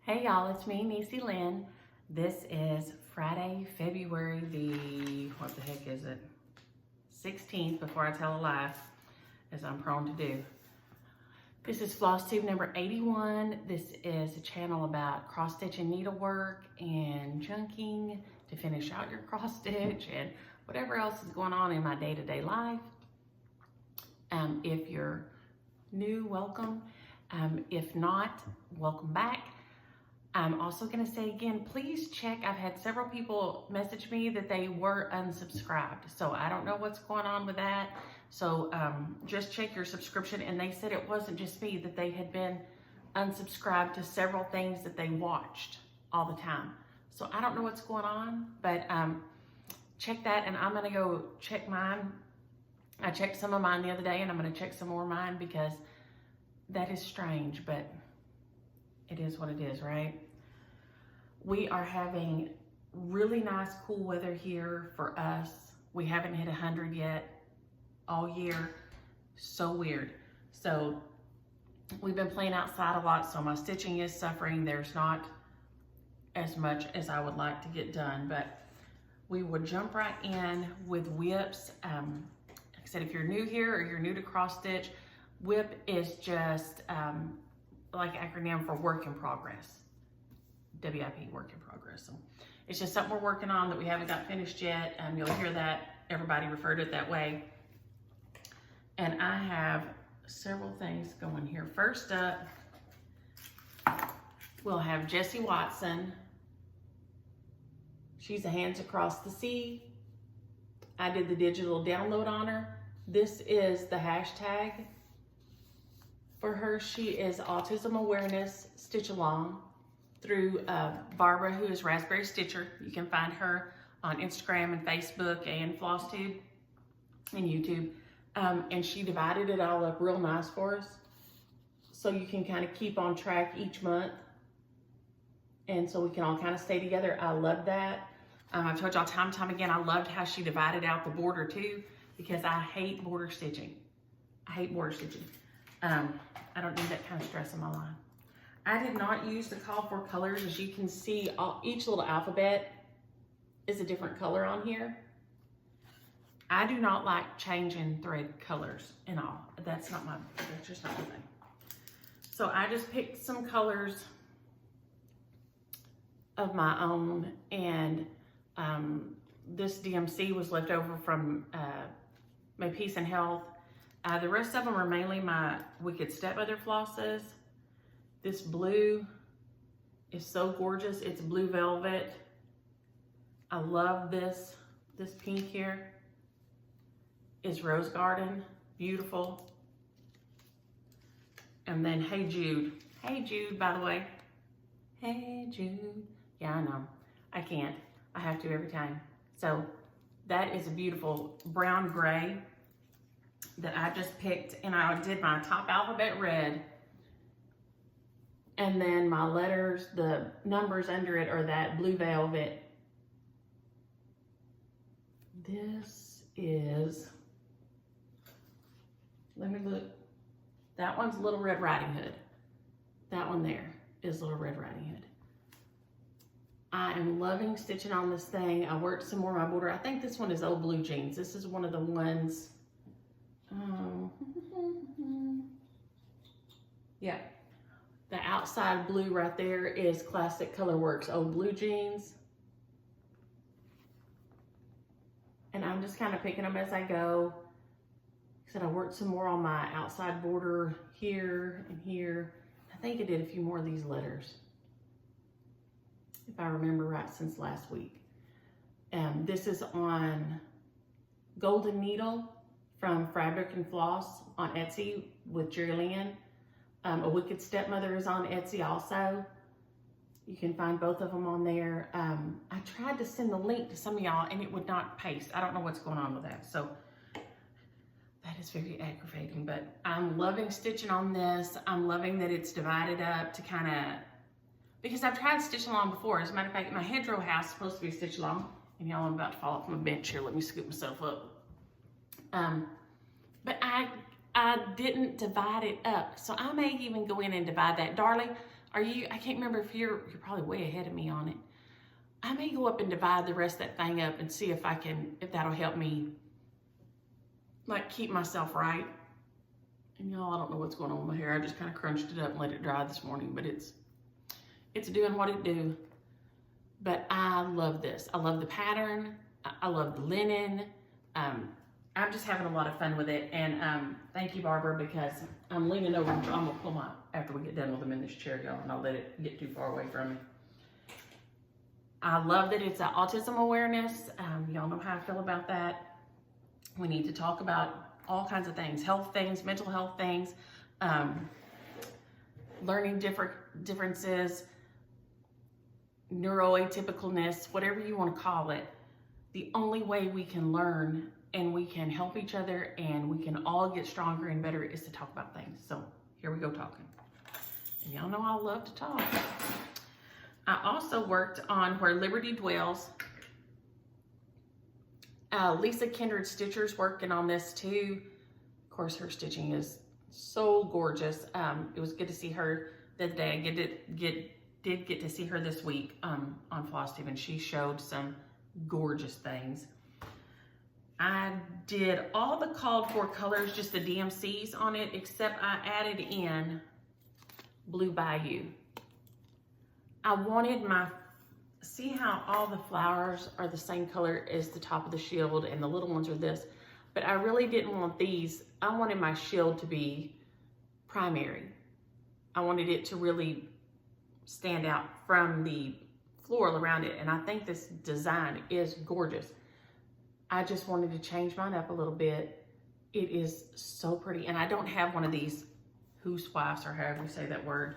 Hey y'all, it's me, Niecielynn. This is Friday, February the, what the heck is it? 16th, before I tell a lie, as I'm prone to do. This is Flosstube number 81. This is a channel about cross stitch and needlework and junking to finish out your cross stitch and whatever else is going on in my day-to-day life. If you're new, welcome. If not, welcome back. I'm also going to say again, please check. I've had several people message me that they were unsubscribed. So I don't know what's going on with that. So just check your subscription. And they said it wasn't just me, that they had been unsubscribed to several things that they watched all the time. So I don't know what's going on, but check that. And I'm going to go check mine. I checked some of mine the other day, and I'm going to check some more of mine because that is strange, but it is what it is, right? We are having really nice, cool weather here for us. We haven't hit 100 yet all year. So weird. So we've been playing outside a lot, so my stitching is suffering. There's not as much as I would like to get done, but we would jump right in with whips. Like I said, if you're new here or you're new to cross stitch, whip is just like acronym for work in progress. WIP, work in progress. So it's just something we're working on that we haven't got finished yet. You'll hear that everybody referred to it that way. And I have several things going here. First up, we'll have Jessie Watson. She's a Hands Across the Sea. I did the digital download on her. This is the hashtag for her. She is Autism Awareness Stitch Along through Barbara, who is Raspberry Stitcher. You can find her on Instagram and Facebook and Flosstube and YouTube. And she divided it all up real nice for us, so you can kind of keep on track each month. And so we can all kind of stay together. I love that. I've told y'all time and time again, I loved how she divided out the border too, because I hate border stitching. I hate border stitching. I don't need that kind of stress in my life. I did not use the call for colors. As you can see, each little alphabet is a different color on here. I do not like changing thread colors and all. That's just not my thing. So I just picked some colors of my own, and this DMC was left over from my Peace and Health. The rest of them are mainly my Wicked Stepmother flosses. This blue is so gorgeous. It's blue velvet. I love this. This pink here is Rose Garden. Beautiful. And then Hey Jude. Hey Jude, by the way. Hey Jude. Yeah, I know. I can't. I have to every time. So that is a beautiful brown gray that I just picked, and I did my top alphabet red, and then my letters, the numbers under it are that blue velvet. This is, let me look, that one's Little Red Riding Hood. That one there is Little Red Riding Hood. I am loving stitching on this thing. I worked some more on my border. I think this one is Old Blue Jeans. This is one of the ones, yeah. The outside blue right there is Classic Colorworks Old Blue Jeans. And I'm just kind of picking them as I go. Like I said, I worked some more on my outside border here and here. I think I did a few more of these letters, if I remember right, since last week. This is on Golden Needle from Fabric and Floss on Etsy with Niecielynn. A Wicked Stepmother is on Etsy also. You can find both of them on there. I tried to send the link to some of y'all and it would not paste. I don't know what's going on with that. So that is very aggravating, but I'm loving stitching on this. I'm loving that it's divided up to kind of, because I've tried stitch along before. As a matter of fact, my hedgerow house is supposed to be stitch along. And y'all, I'm about to fall off my bench here. Let me scoop myself up. But I didn't divide it up. So I may even go in and divide that. Darling, I can't remember if you're probably way ahead of me on it. I may go up and divide the rest of that thing up and see if that'll help me like keep myself right. And y'all, I don't know what's going on with my hair. I just kind of crunched it up and let it dry this morning, but it's doing what it do. But I love this. I love the pattern. I love the linen. I'm just having a lot of fun with it. And thank you, Barbara, because I'm leaning over. I'm gonna pull my, after we get done with them in this chair, y'all, and I'll let it get too far away from me. I love that it's an autism awareness. Y'all know how I feel about that. We need to talk about all kinds of things, health things, mental health things, learning differences, neuroatypicalness, whatever you want to call it. The only way we can learn and we can help each other and we can all get stronger and better is to talk about things. So here we go talking. And y'all know I love to talk. I also worked on Where Liberty Dwells. Lisa Kindred Stitcher's working on this too. Of course, her stitching is so gorgeous. It was good to see her the other day. I did get to see her this week on Flosstube, and she showed some gorgeous things. I did all the called for colors, just the DMCs on it, except I added in Blue Bayou. I wanted see how all the flowers are the same color as the top of the shield and the little ones are this, but I really didn't want these. I wanted my shield to be primary. I wanted it to really stand out from the floral around it, and I think this design is gorgeous. I just wanted to change mine up a little bit. It is so pretty, and I don't have one of these housewives, or however you say that word.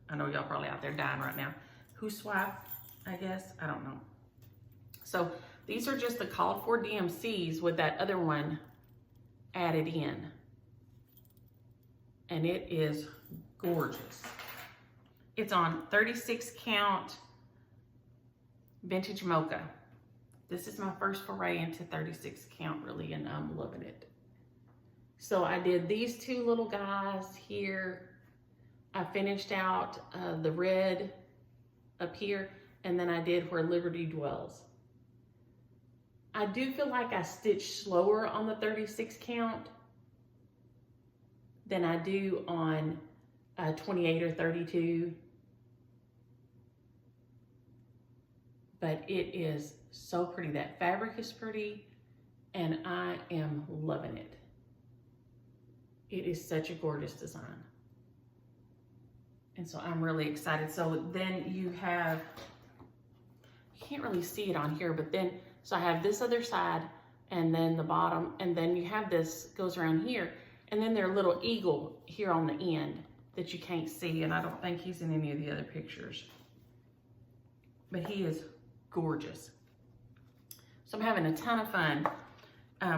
I know y'all probably out there dying right now. Housewife, I guess, I don't know. So these are just the called for DMCs with that other one added in. And it is gorgeous. It's on 36 count vintage mocha. This is my first foray into 36 count really, and I'm loving it. So I did these two little guys here. I finished out the red up here, and then I did Where Liberty Dwells. I do feel like I stitch slower on the 36 count than I do on 28 or 32. But it is so pretty. That fabric is pretty, and I am loving it. It is such a gorgeous design. And so I'm really excited. So then you have, you can't really see it on here, but then, so I have this other side and then the bottom, and then you have this goes around here, and then there's a little eagle here on the end that you can't see, and I don't think he's in any of the other pictures. But he is gorgeous. So I'm having a ton of fun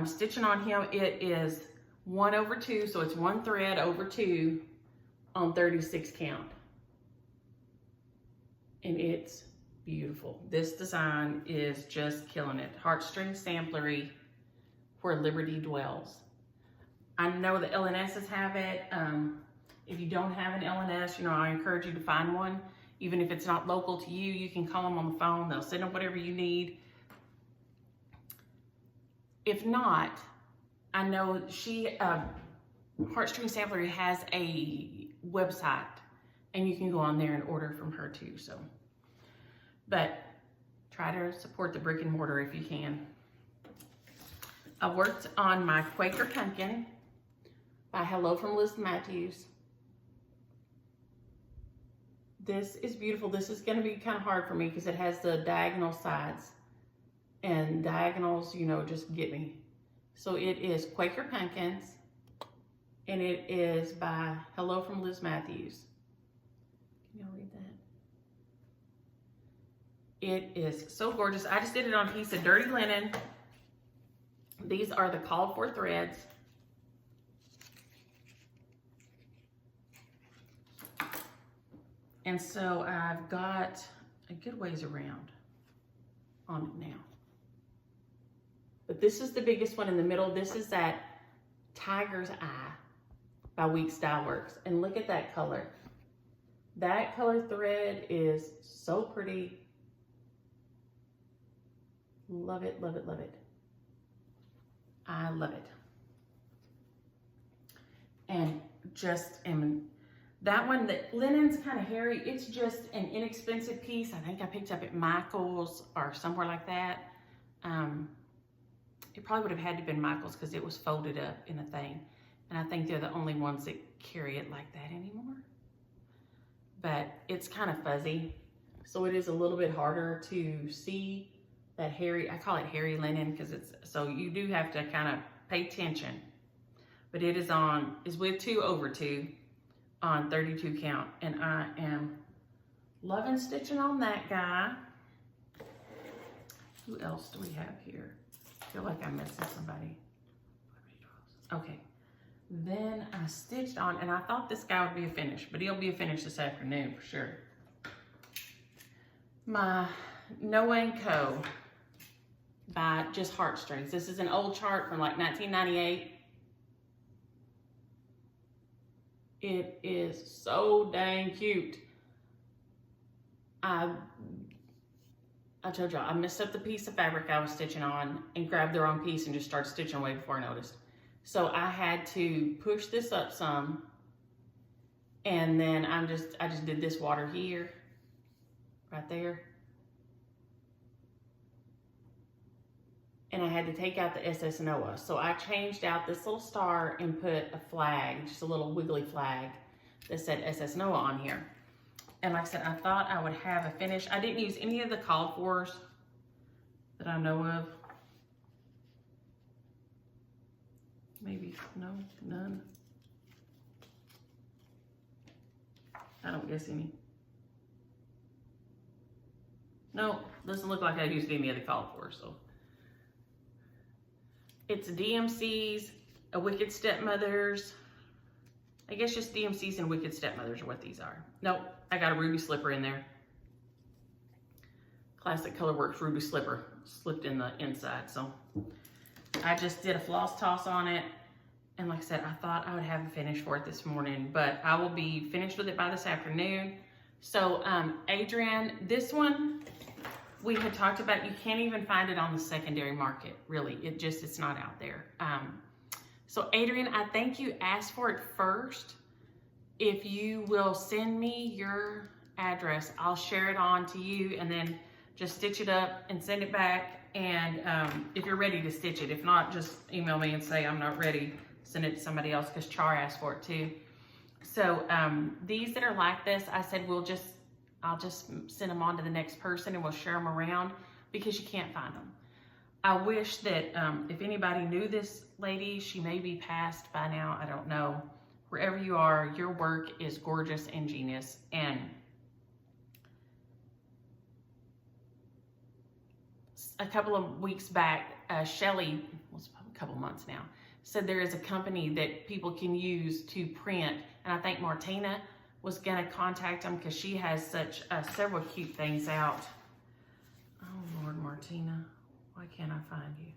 stitching on him. It is 1/2, so it's 1 thread over 2 on 36 count. And it's beautiful. This design is just killing it. Heartstrings Samplery, Where Liberty Dwells. I know the LNSs have it. If you don't have an LNS, you know, I encourage you to find one. Even if it's not local to you, you can call them on the phone. They'll send them whatever you need. If not, I know Heartstrings Samplery has a website, and you can go on there and order from her too. So, but try to support the brick and mortar if you can. I worked on my Quaker pumpkin by Hello from Liz Matthews. This is beautiful. This is going to be kind of hard for me because it has the diagonal sides, and diagonals, you know, just get me. So it is Quaker pumpkins, and it is by Hello from Liz Matthews. Can y'all read that? It is so gorgeous. I just did it on a piece of dirty linen. These are the called for threads. And so I've got a good ways around on it now. But this is the biggest one in the middle. This is that Tiger's Eye by Weeks Dye Works. And look at that color. That color thread is so pretty. Love it, love it, love it. I love it. And just, that one, the linen's kind of hairy. It's just an inexpensive piece. I think I picked up at Michael's or somewhere like that. It probably would have had to have been Michael's because it was folded up in a thing. And I think they're the only ones that carry it like that anymore. But it's kind of fuzzy. So it is a little bit harder to see that hairy, I call it hairy linen because it's, so you do have to kind of pay attention. But it is with 2 over 2 on 32 count. And I am loving stitching on that guy. Who else do we have here? I feel like I'm missing somebody. Okay. Then I stitched on, and I thought this guy would be a finish, but he'll be a finish this afternoon for sure. My Noah & Co. by just Heartstrings. This is an old chart from like 1998. It is so dang cute. I told y'all, I messed up the piece of fabric I was stitching on and grabbed the wrong piece and just started stitching away before I noticed. So I had to push this up some, and then I just did this water here, right there. And I had to take out the SS Noah. So I changed out this little star and put a flag, just a little wiggly flag that said SS Noah on here. And like I said, I thought I would have a finish. I didn't use any of the called fors that I know of. Maybe, no, none. I don't guess any. No, doesn't look like I used any of the called fors, so. It's DMCs, a Wicked Stepmothers. I guess just DMCs and Wicked Stepmothers are what these are. Nope, I got a ruby slipper in there. Classic Colorworks ruby slipper slipped in the inside. So I just did a floss toss on it. And like I said, I thought I would have a finish for it this morning, but I will be finished with it by this afternoon. So Adrian, this one, we had talked about, you can't even find it on the secondary market, really. It's not out there. So Adrian, I think you asked for it first. If you will send me your address, I'll share it on to you and then just stitch it up and send it back. And if you're ready to stitch it, if not, just email me and say I'm not ready, send it to somebody else because Char asked for it too. So these that are like this, I said, I'll just send them on to the next person and we'll share them around because you can't find them. I wish that if anybody knew this lady, she may be passed by now, I don't know. Wherever you are, your work is gorgeous and genius. And a couple of weeks back, Shelly, was a couple months now, said there is a company that people can use to print. And I think Martina was gonna contact them because she has such several cute things out. Oh Lord, Martina, why can't I find you?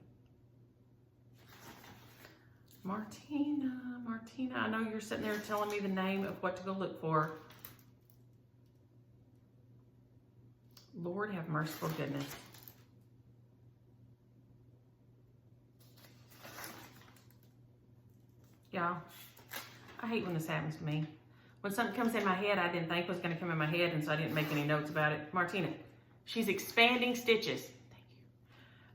Martina, I know you're sitting there telling me the name of what to go look for. Lord have merciful goodness. Y'all, I hate when this happens to me. When something comes in my head I didn't think was going to come in my head, and so I didn't make any notes about it. Martina, she's expanding stitches.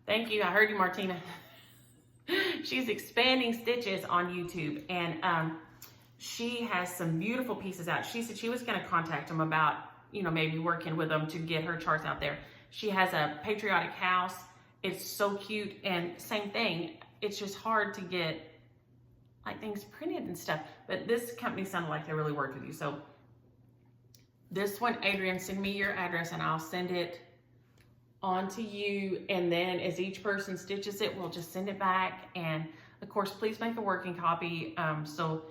Thank you. I heard you, Martina. She's expanding stitches on YouTube, and she has some beautiful pieces out. She said she was going to contact them about, maybe working with them to get her charts out there. She has a patriotic house. It's so cute, and same thing. It's just hard to get like things printed and stuff, but this company sounded like they really worked with you. So this one, Adrian, send me your address and I'll send it on to you. And then as each person stitches it, we'll just send it back. And of course, please make a working copy so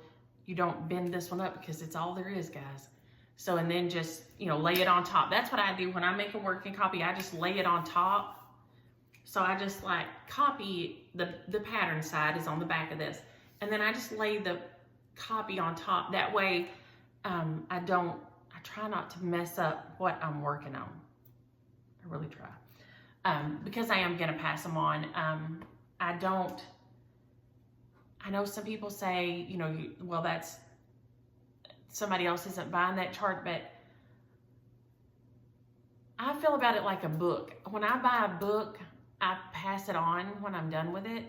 you don't bend this one up because it's all there is, guys. So, and then just, lay it on top. That's what I do when I make a working copy. I just lay it on top. So I just like copy the pattern side is on the back of this. And then I just lay the copy on top. That way, I try not to mess up what I'm working on. I really try. Because I am going to pass them on. I know some people say, you know, well, that's, somebody else isn't buying that chart, but I feel about it like a book. When I buy a book, I pass it on when I'm done with it.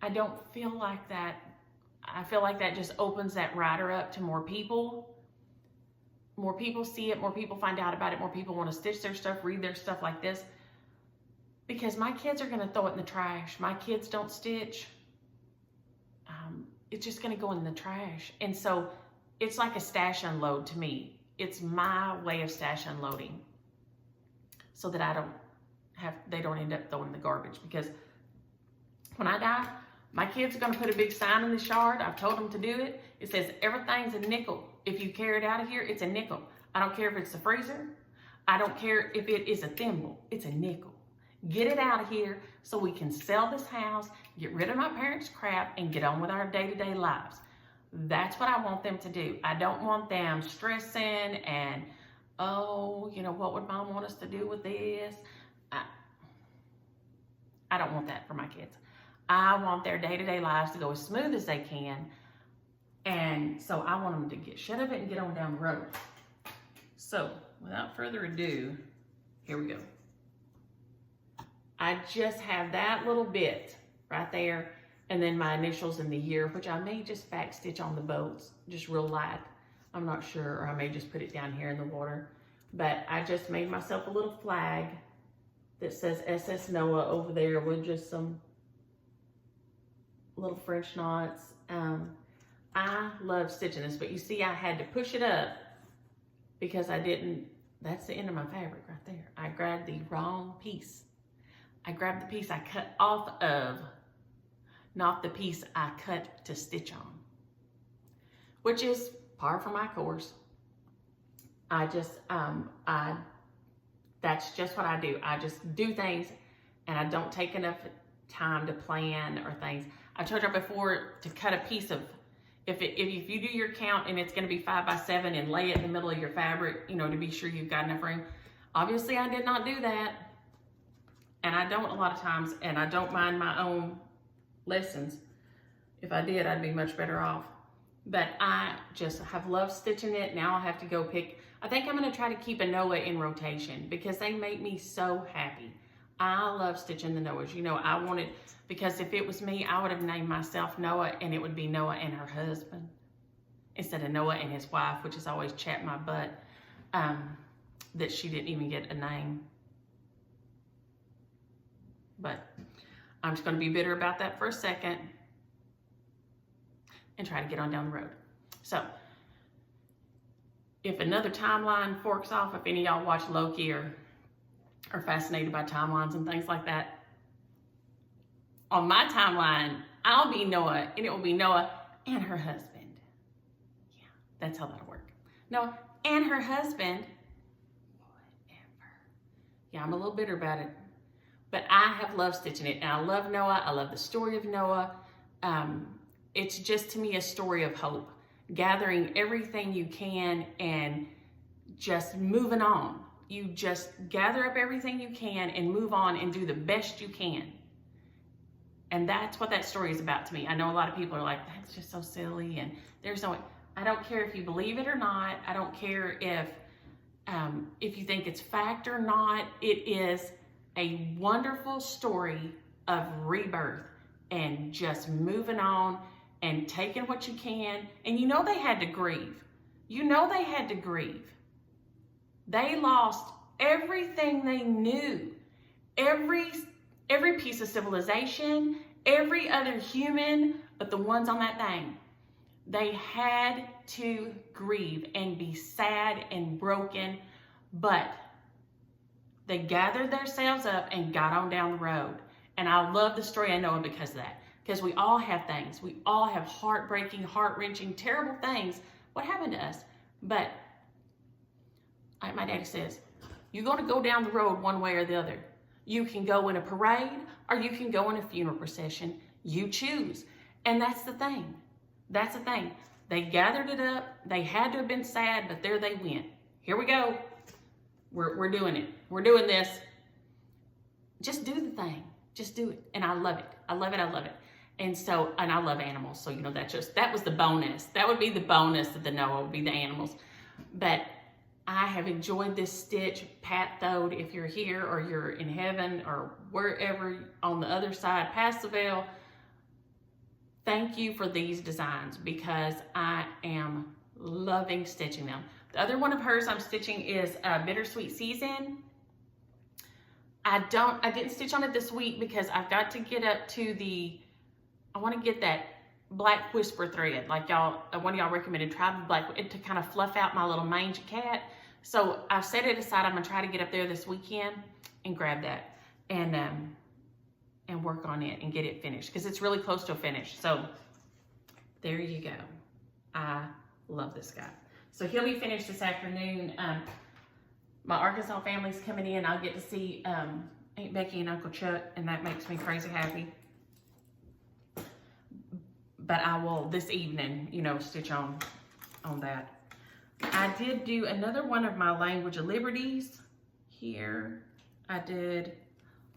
I don't feel like that. I feel like that just opens that writer up to more people. More people see it, more people find out about it, more people want to stitch their stuff, read their stuff like this. Because my kids are going to throw it in the trash. My kids don't stitch. It's just going to go in the trash. And so it's like a stash unload to me. It's my way of stash unloading, so that they don't end up throwing in the garbage. Because when I die, my kids are going to put a big sign in the yard. I've told them to do it. It says everything's a nickel. If you carry it out of here, it's a nickel. I don't care if it's a freezer. I don't care if it is a thimble. It's a nickel. Get it out of here so we can sell this house, get rid of my parents' crap, and get on with our day-to-day lives. That's what I want them to do. I don't want them stressing and, oh, you know, what would mom want us to do with this? I don't want that for my kids. I want their day-to-day lives to go as smooth as they can. And so I want them to get shut of it and get on down the road. So without further ado, here we go. I just have that little bit right there, and then my initials in the year, which I may just back stitch on the boats, just real light. I'm not sure, or I may just put it down here in the water. But I just made myself a little flag that says SS Noah over there with just some little French knots. I love stitching this, but you see I had to push it up because I didn't, that's the end of my fabric right there. I grabbed the wrong piece. I grabbed the piece I cut off of, not the piece I cut to stitch on, which is par for my course. I just, that's just what I do. I just do things, and I don't take enough time to plan or things. I told you before to cut a piece of, if you do your count and it's going to be 5 by 7 and lay it in the middle of your fabric, you know, to be sure you've got enough room. Obviously, I did not do that. And I don't a lot of times, and I don't mind my own lessons. If I did, I'd be much better off. But I just have loved stitching it. Now I have to go pick, I think I'm going to try to keep a Noah in rotation because they make me so happy. I love stitching the Noahs. You know, I wanted, because if it was me, I would have named myself Noah, and it would be Noah and her husband instead of Noah and his wife, which has always chapped my butt that she didn't even get a name. But I'm just going to be bitter about that for a second and try to get on down the road. So if another timeline forks off, if any of y'all watch Loki or are fascinated by timelines and things like that, on my timeline, I'll be Noah, and it will be Noah and her husband. Yeah, that's how that'll work. Noah and her husband, whatever. Yeah, I'm a little bitter about it. But I have loved stitching it, and I love Noah. I love the story of Noah. It's just, to me, a story of hope. Gathering everything you can and just moving on. You just gather up everything you can and move on and do the best you can. And that's what that story is about to me. I know a lot of people are like, that's just so silly, and there's no, I don't care if you believe it or not. I don't care if you think it's fact or not. It is a wonderful story of rebirth and just moving on and taking what you can. And you know they had to grieve. You know they had to grieve. They lost everything they knew. Every piece of civilization, every other human, but the ones on that thing. They had to grieve and be sad and broken, but they gathered themselves up and got on down the road. And I love the story of Noah because of that. Because we all have things. We all have heartbreaking, heart-wrenching, terrible things. What happened to us? But like my daddy says, you're going to go down the road one way or the other. You can go in a parade or you can go in a funeral procession. You choose. And that's the thing. That's the thing. They gathered it up. They had to have been sad, but there they went. Here we go. We're doing it. We're doing this. Just do the thing. Just do it. And I love it. I love it. I love it. And so, and I love animals. So, you know, that was the bonus. That would be the bonus of the Noah, would be the animals. But I have enjoyed this stitch. Pat Thode, if you're here or you're in heaven or wherever on the other side, past the veil, thank you for these designs because I am loving stitching them. The other one of hers I'm stitching is Bittersweet Season. I didn't stitch on it this week because I've got to get up to I want to get that black whisper thread, like one of y'all recommended, try the black, to kind of fluff out my little mangy cat. So I've set it aside. I'm gonna try to get up there this weekend and grab that and work on it and get it finished because it's really close to a finish. So there you go. I love this guy. So he'll be finished this afternoon. My Arkansas family's coming in. I'll get to see Aunt Becky and Uncle Chuck, and that makes me crazy happy. But I will this evening, you know, stitch on that. I did do another one of my Language of Liberties here. I did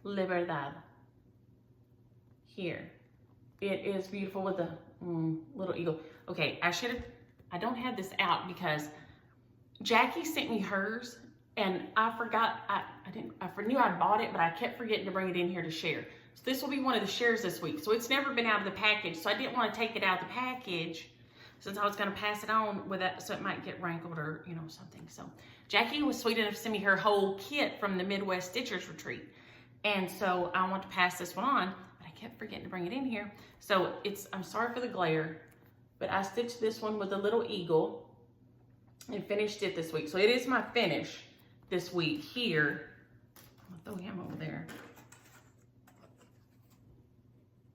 Libertad here. It is beautiful with the little eagle. Okay, I don't have this out because Jackie sent me hers and I forgot, I knew I'd bought it, but I kept forgetting to bring it in here to share. So this will be one of the shares this week. So it's never been out of the package. So I didn't want to take it out of the package since I was going to pass it on with that, so it might get rankled or, you know, something. So Jackie was sweet enough to send me her whole kit from the Midwest Stitchers Retreat. And so I want to pass this one on, but I kept forgetting to bring it in here. So I'm sorry for the glare, but I stitched this one with a little eagle and finished it this week. So it is my finish this week here. I'll throw him over there.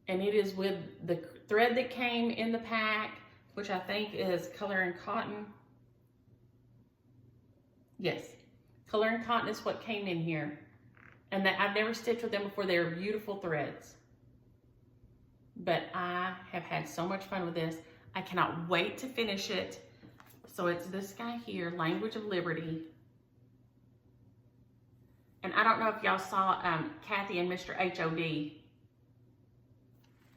And it is with the thread that came in the pack, which I think is Color and Cotton. Yes, Color and Cotton is what came in here. And that I've never stitched with them before. They're beautiful threads. But I have had so much fun with this. I cannot wait to finish it. So it's this guy here, Language of Liberty. And I don't know if y'all saw Kathy and Mr. HOD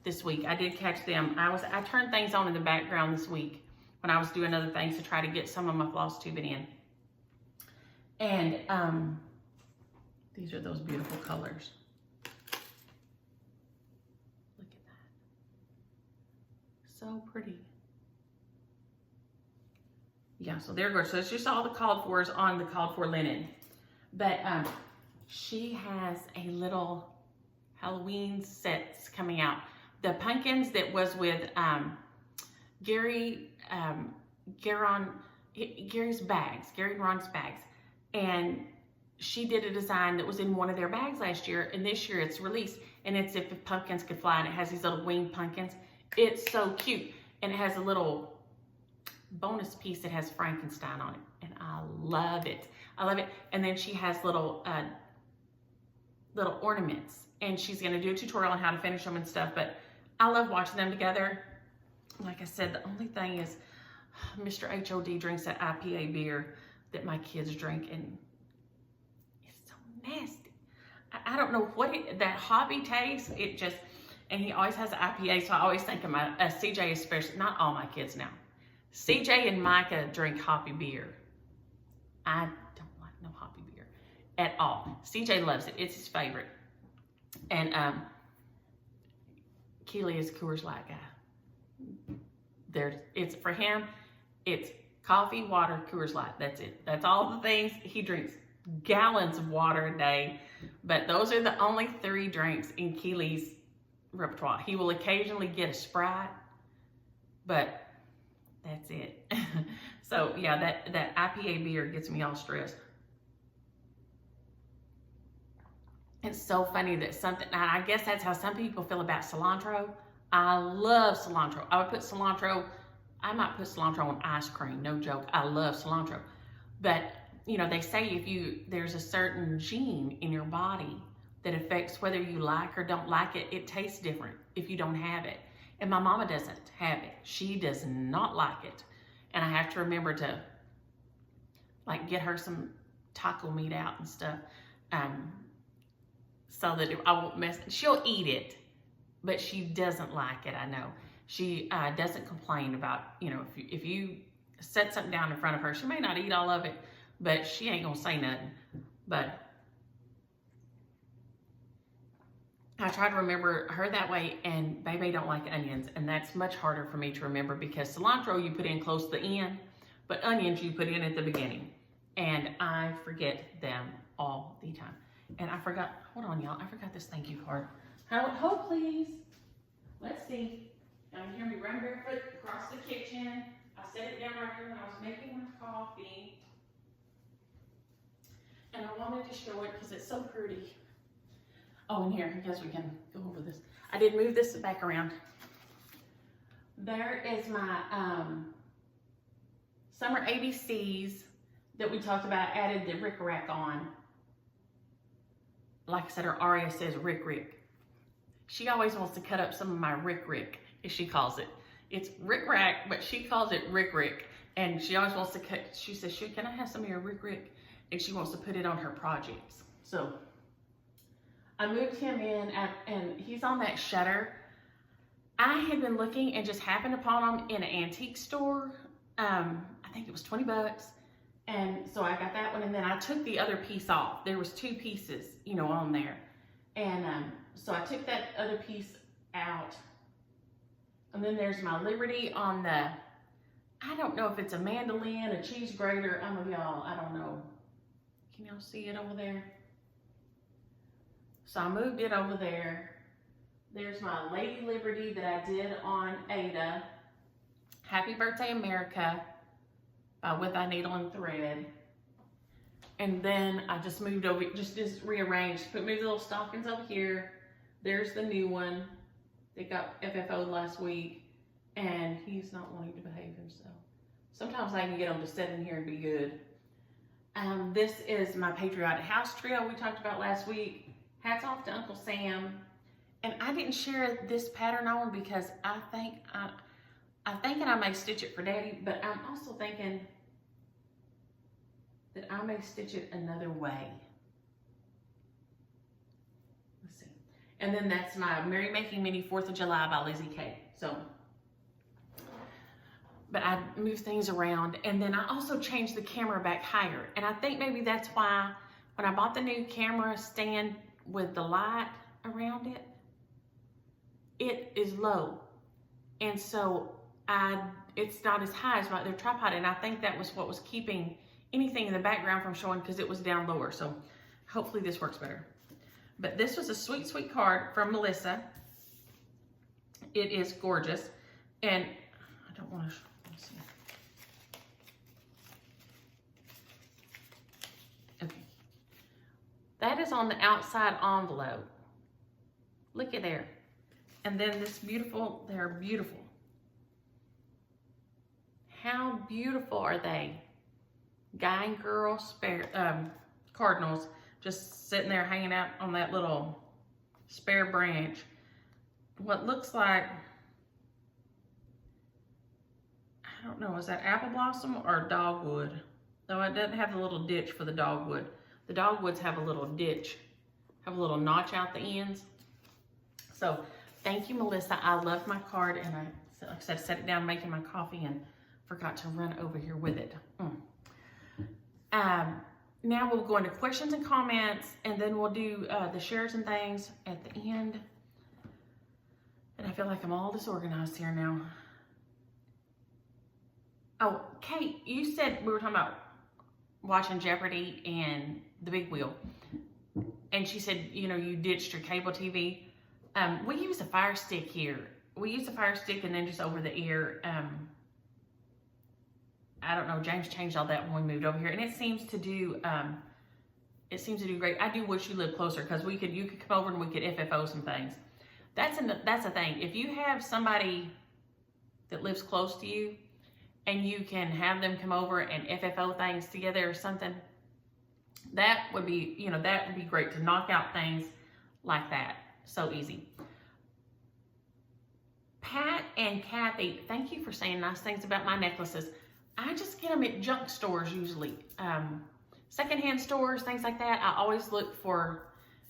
this week. I did catch them. I turned things on in the background this week when I was doing other things to try to get some of my floss tubing in. And these are those beautiful colors. Look at that. So pretty. Yeah, so there goes. So it's just all the called fors on the called for linen. But she has a little Halloween sets coming out. The pumpkins that was with Gary and Ron's bags. And she did a design that was in one of their bags last year, and this year it's released, and it's If the Pumpkins Could Fly, and it has these little winged pumpkins. It's so cute, and it has a little bonus piece that has Frankenstein on it, and I love it. I love it. And then she has little ornaments, and she's gonna do a tutorial on how to finish them and stuff, but I love watching them together. Like I said, the only thing is Mr. HOD drinks that IPA beer that my kids drink, and it's so nasty. I don't know what that hobby tastes. It just, and he always has IPA, so I always think of my CJ especially, not all my kids now. CJ and Micah drink hoppy beer. I don't like no hoppy beer at all. CJ loves it. It's his favorite. And Keely is Coors Light guy. It's for him, it's coffee, water, Coors Light. That's it. That's all the things. He drinks gallons of water a day, but those are the only 3 drinks in Keely's repertoire. He will occasionally get a Sprite, but that's it. So yeah, that IPA beer gets me all stressed. It's so funny that I guess that's how some people feel about cilantro. I love cilantro. I might put cilantro on ice cream, no joke. I love cilantro. But, you know, they say there's a certain gene in your body that affects whether you like or don't like it, it tastes different if you don't have it. And my mama doesn't have it. She does not like it. And I have to remember to like get her some taco meat out and stuff, so that I won't mess. She'll eat it, but she doesn't like it. I know she doesn't complain about, you know, if you set something down in front of her, she may not eat all of it, but she ain't gonna say nothing. But I try to remember her that way, and baby don't like onions, and that's much harder for me to remember because cilantro you put in close to the end, but onions you put in at the beginning, and I forget them all the time. And I forgot, hold on y'all, I forgot this thank you card. Hold please. Let's see. Now you hear me run barefoot across the kitchen. I set it down right here when I was making my coffee. And I wanted to show it because it's so pretty. Oh, and here, I guess we can go over this. I did move this back around. There is my summer ABCs that we talked about. I added the Rick Rack on. Like I said, her Aria says Rick Rick. She always wants to cut up some of my Rick Rick, as she calls it. It's Rick Rack, but she calls it Rick Rick. And she always wants to cut, she says, can I have some of your Rick Rick? And she wants to put it on her projects. So I moved him in, and he's on that shutter. I had been looking and just happened upon him in an antique store. I think it was 20 bucks. And so I got that one, and then I took the other piece off. There was 2 pieces, you know, on there. And so I took that other piece out. And then there's my Liberty on the, I don't know if it's a mandolin, a cheese grater. Y'all, I don't know. Can y'all see it over there? So I moved it over there. There's my Lady Liberty that I did on Ada. Happy Birthday America by With I Needle and Thread. And then I just moved over, just rearranged, moved the little stockings over here. There's the new one that got FFO'd last week, and he's not wanting to behave himself. Sometimes I can get him to sit in here and be good. This is my Patriotic House Trio we talked about last week. Hats off to Uncle Sam. And I didn't share this pattern on because I'm thinking I may stitch it for Daddy, but I'm also thinking that I may stitch it another way. Let's see. And then that's my Merry Making Mini 4th of July by Lizzie K. So, but I moved things around, and then I also changed the camera back higher. And I think maybe that's why when I bought the new camera stand with the light around it, it is low. And so it's not as high as my other tripod, and I think that was what was keeping anything in the background from showing because it was down lower. So hopefully this works better. But this was a sweet, sweet card from Melissa. It is gorgeous. And I don't want to, let's see. Okay. That is on the outside envelope. Look at there. And then this beautiful, they're beautiful. How beautiful are they? Guy and girl cardinals just sitting there hanging out on that little spare branch. What looks like, I don't know, is that apple blossom or dogwood? Though it doesn't have the little ditch for the dogwood. The dogwoods have a little ditch, have a little notch out the ends. So thank you, Melissa. I love my card, and I, like I said, set it down making my coffee and forgot to run over here with it. Now we'll go into questions and comments, and then we'll do the shares and things at the end. And I feel like I'm all disorganized here now. Oh, Kate, you said we were talking about watching Jeopardy and the Big Wheel. And she said, you know, you ditched your cable TV. We use a Fire Stick here. We use a Fire Stick and then just over the ear. I don't know, James changed all that when we moved over here, and it seems to do great. I do wish you lived closer because you could come over and we could FFO some things. That's a thing. If you have somebody that lives close to you and you can have them come over and FFO things together or something, that would be, you know, that would be great to knock out things like that. So easy. Kat and Kathy, thank you for saying nice things about my necklaces. I just get them at junk stores usually. Secondhand stores, things like that. I always look for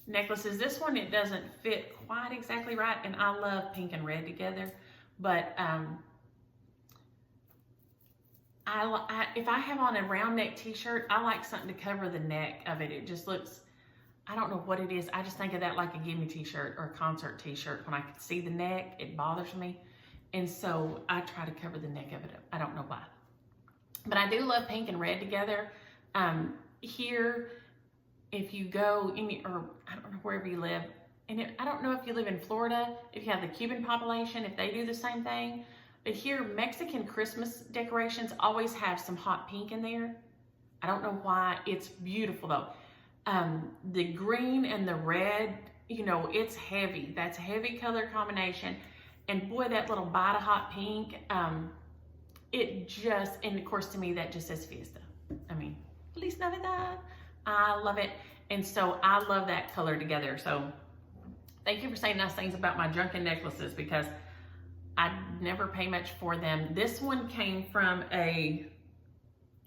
necklaces. This one, it doesn't fit quite exactly right, and I love pink and red together. But if I have on a round neck t-shirt, I like something to cover the neck of it. It just looks, I don't know what it is. I just think of that like a gimme t-shirt or a concert t-shirt. When I can see the neck, it bothers me. And so I try to cover the neck of it. I don't know why. But I do love pink and red together. Here, if you go, or I don't know, wherever you live, and I don't know if you live in Florida, if you have the Cuban population, if they do the same thing. But here, Mexican Christmas decorations always have some hot pink in there. I don't know why. It's beautiful though. The green and the red, you know, it's heavy. That's a heavy color combination. And boy, that little bite of hot pink, it just, and of course to me, that just says fiesta. I mean, Feliz Navidad. I love it. And so I love that color together. So thank you for saying nice things about my junkin necklaces, because I never pay much for them. This one came from a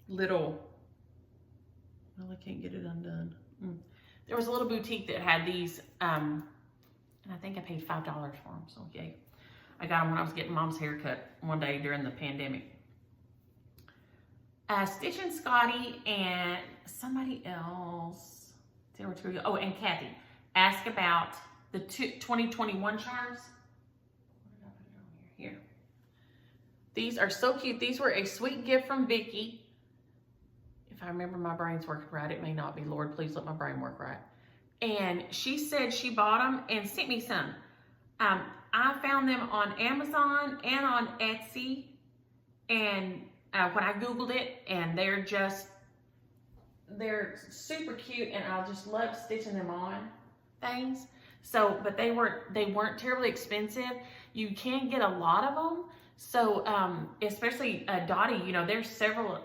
little, well, I can't get it undone. There was a little boutique that had these, and I think I paid $5 for them, so yay. I got them when I was getting Mom's haircut one day during the pandemic. Stitch and Scotty and somebody else, oh, and Kathy, asked about the 2021 charms. What did I put it on here? Here. These are so cute. These were a sweet gift from Vicky. If I remember my brain's working right, it may not be. Lord, please let my brain work right. And she said she bought them and sent me some. I found them on Amazon and on Etsy. And when I Googled it, and they're super cute, and I just love stitching them on things. So, but they weren't terribly expensive. You can get a lot of them. So, especially Dottie, you know, there's several,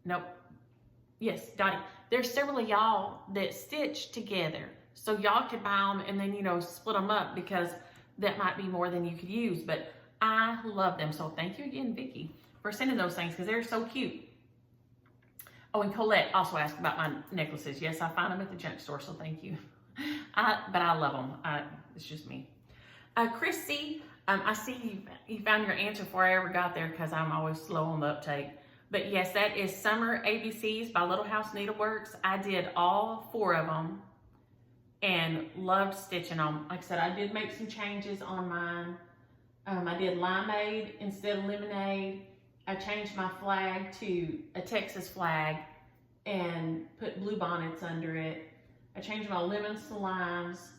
Dottie, there's several of y'all that stitch together. So y'all could buy them and then, you know, split them up, because that might be more than you could use. But I love them. So thank you again, Vicky, for sending those things, because they're so cute. Oh, and Colette also asked about my necklaces. Yes, I find them at the junk store, so thank you. But I love them. It's just me. Chrissy, I see you found your answer before I ever got there, because I'm always slow on the uptake. But yes, that is Summer ABCs by Little House Needleworks. I did all 4 of them and loved stitching them. Like I said, I did make some changes on mine. I did limeade instead of lemonade. I changed my flag to a Texas flag and put blue bonnets under it. I changed my lemons to limes.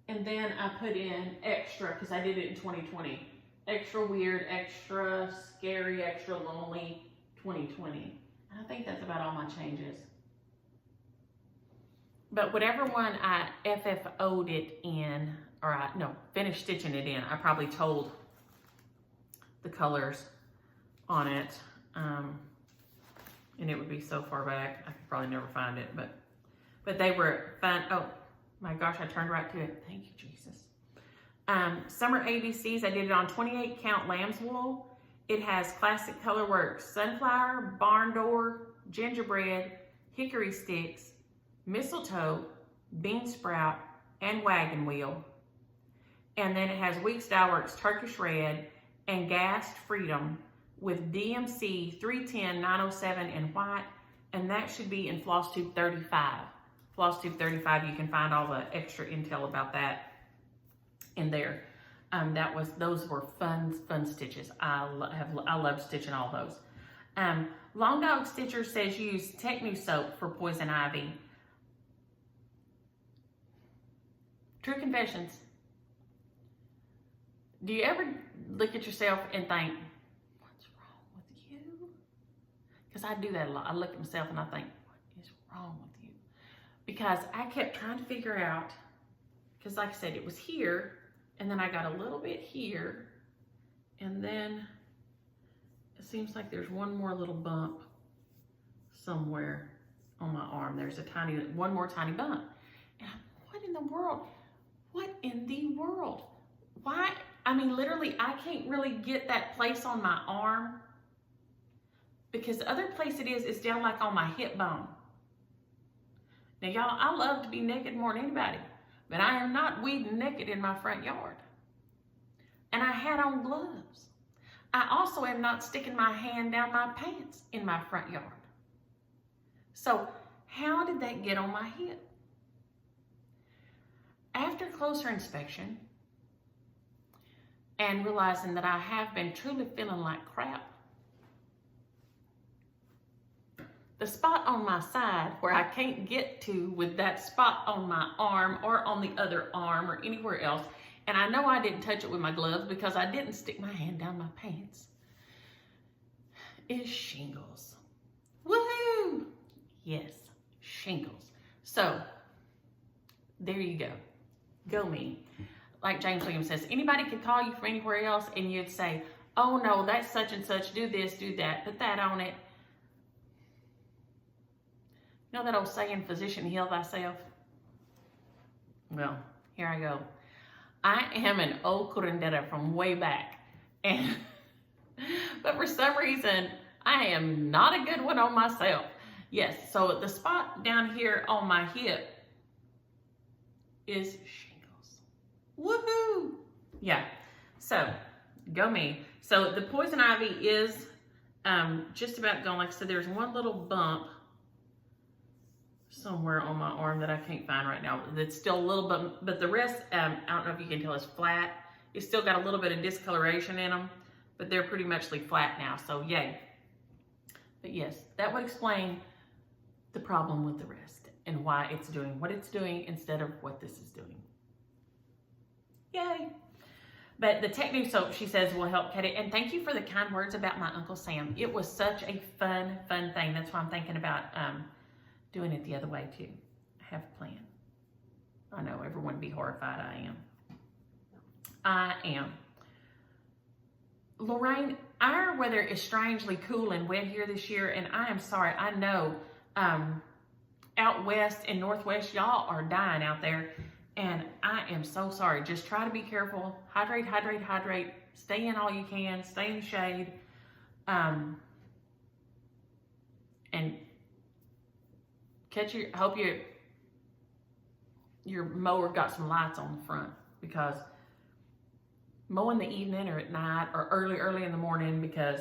And then I put in extra, because I did it in 2020. Extra weird, extra scary, extra lonely 2020. And I think that's about all my changes. But whatever one I FFO'd it in, or finished stitching it in, I probably told the colors on it. And it would be so far back, I could probably never find it. But they were fun. Oh my gosh, I turned right to it. Thank you, Jesus. Summer ABCs, I did it on 28 count lamb's wool. It has classic colorwork, sunflower, barn door, gingerbread, hickory sticks, mistletoe, bean sprout, and wagon wheel. And then it has Week Style Works Turkish Red and Gassed Freedom with DMC 310, 907 in white. And that should be in Flosstube 35. Flosstube 35, you can find all the extra intel about that in there. Those were fun stitches. I love stitching all those. Long Dog Stitcher says use Technu soap for poison ivy. True confessions. Do you ever look at yourself and think, what's wrong with you? Because I do that a lot. I look at myself and I think, what is wrong with you? Because I kept trying to figure out, because like I said, it was here, and then I got a little bit here, and then it seems like there's one more little bump somewhere on my arm. There's one more tiny bump. And what in the world? What in the world? Why I mean, literally, I can't really get that place on my arm because the other place it is down like on my hip bone. Now, y'all, I love to be naked more than anybody, but I am not weeding naked in my front yard. And I had on gloves. I also am not sticking my hand down my pants in my front yard. So how did that get on my hip? After closer inspection and realizing that I have been truly feeling like crap, the spot on my side where I can't get to with that spot on my arm or on the other arm or anywhere else, and I know I didn't touch it with my gloves because I didn't stick my hand down my pants, is shingles. Woohoo! Yes, shingles. So, there you go. Go me. Like James Williams says, anybody could call you from anywhere else and you'd say, oh no, that's such and such, do this, do that, put that on it. You know that old saying, physician, heal thyself? Well, here I go. I am an old curandera from way back. But for some reason, I am not a good one on myself. Yes, so the spot down here on my hip is shingles. Woohoo! Yeah, so go me. So the poison ivy is just about gone. Like I said, there's one little bump somewhere on my arm that I can't find right now. That's still a little bit, but the rest, I don't know if you can tell, is flat. It's still got a little bit of discoloration in them, but they're pretty much flat now, so yay. But yes, that would explain the problem with the rest and why it's doing what it's doing instead of what this is doing. Yay. But the Tech New soap, she says, will help cut it. And thank you for the kind words about my Uncle Sam. It was such a fun thing. That's why I'm thinking about doing it the other way too. I have a plan. I know everyone would be horrified. I am. Lorraine, our weather is strangely cool and wet here this year, and I am sorry. I know out west and northwest, y'all are dying out there, and I am so sorry. Just try to be careful. Hydrate, hydrate, hydrate. Stay in all you can. Stay in the shade. And hope your mower got some lights on the front, because mowing the evening or at night or early in the morning, because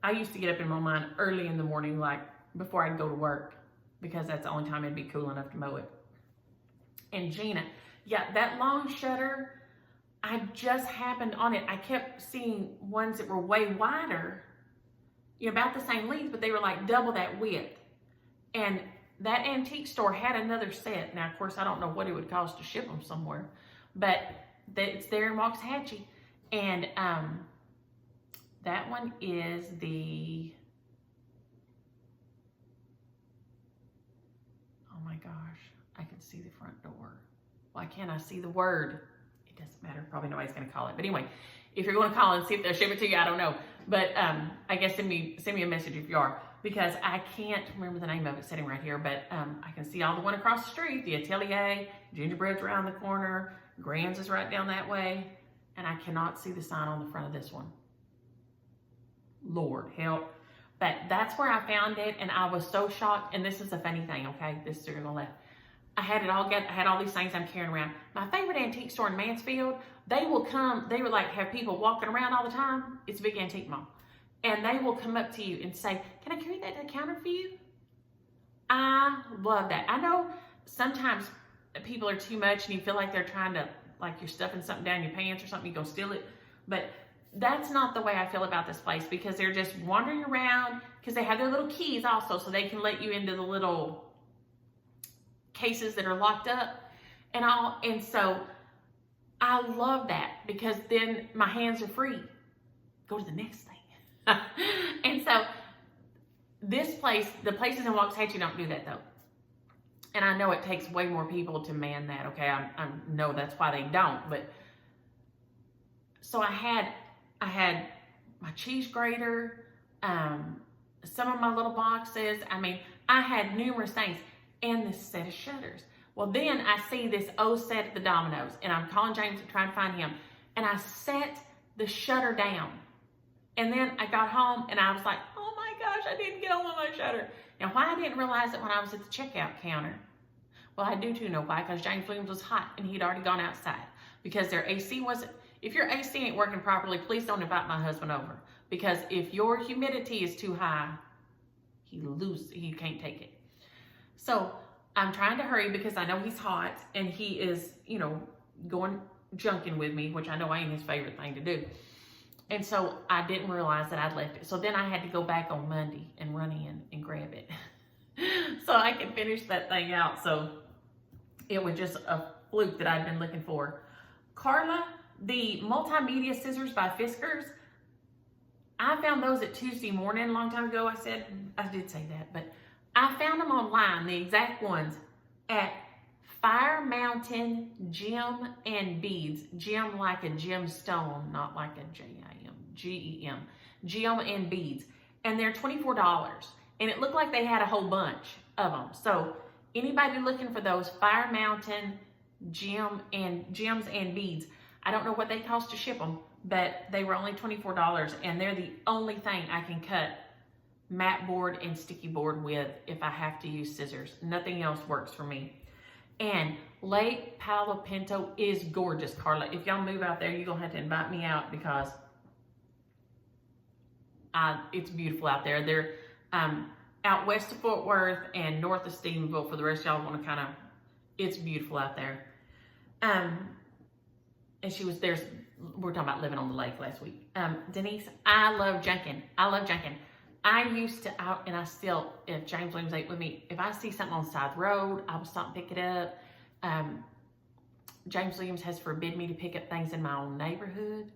I used to get up in my mind early in the morning, like before I'd go to work, because that's the only time it'd be cool enough to mow it. And Gina, yeah, that long shutter, I just happened on it. I kept seeing ones that were way wider, about the same length, but they were like double that width. And that antique store had another set. Now, of course, I don't know what it would cost to ship them somewhere, but it's there in Waxahachie. And that one is the, oh my gosh, I can see the front door. Why can't I see the word? It doesn't matter, probably nobody's gonna call it. But anyway, if you're gonna call and see if they'll ship it to you, I don't know. But I guess send me a message if you are, because I can't remember the name of it sitting right here, but I can see all the one across the street, the Atelier, Gingerbread's around the corner, Grand's is right down that way, and I cannot see the sign on the front of this one. Lord help. But that's where I found it, and I was so shocked. And this is a funny thing, okay? This is you're gonna laugh. I had all these things I'm carrying around. My favorite antique store in Mansfield, they would like have people walking around all the time. It's a big antique mall. And they will come up to you and say, can I carry that to the counter for you? I love that. I know sometimes people are too much and you feel like they're trying to, like you're stuffing something down your pants or something, you go steal it. But that's not the way I feel about this place, because they're just wandering around, because they have their little keys also, so they can let you into the little cases that are locked up and so I love that, because then my hands are free. Go to the next thing. And so this place, the places in Waxahachie don't do that though. And I know it takes way more people to man that, okay? I know that's why they don't, but so I had my cheese grater, some of my little boxes. I mean, I had numerous things, and this set of shutters. Well, then I see this old set at the Domino's, and I'm calling James to try and find him. and I set the shutter down. And then I got home and I was like, oh my gosh, I didn't get on with my shutter. Now, why I didn't realize it when I was at the checkout counter, well, I do too know why, because James Williams was hot and he'd already gone outside because their AC wasn't, if your AC ain't working properly, please don't invite my husband over, because if your humidity is too high, he can't take it. So I'm trying to hurry because I know he's hot and he is, you know, going junking with me, which I know ain't his favorite thing to do. And so I didn't realize that I'd left it. So then I had to go back on Monday and run in and grab it so I could finish that thing out. So it was just a fluke that I'd been looking for. Carla, the multimedia scissors by Fiskars, I found those at Tuesday morning a long time ago. I did say that, but I found them online, the exact ones, at Fire Mountain Gem and Beads. Gem like a gemstone, not like a J-I-M, G-E-M. Gem and Beads. And they're $24. And it looked like they had a whole bunch of them. So anybody looking for those Fire Mountain Gems and Beads, I don't know what they cost to ship them, but they were only $24. And they're the only thing I can cut mat board and sticky board with if I have to use scissors. Nothing else works for me. And Lake Palo Pinto is gorgeous, Carla. If y'all move out there, you're going to have to invite me out because it's beautiful out there. They're out west of Fort Worth and north of Stephenville for the rest of y'all want to kind of, it's beautiful out there. And she was there, we're talking about living on the lake last week. Denise, I love junking. I used to out, and I still, if James Williams ate with me, if I see something on the side of the road, I will stop and pick it up. James Williams has forbidden me to pick up things in my own neighborhood.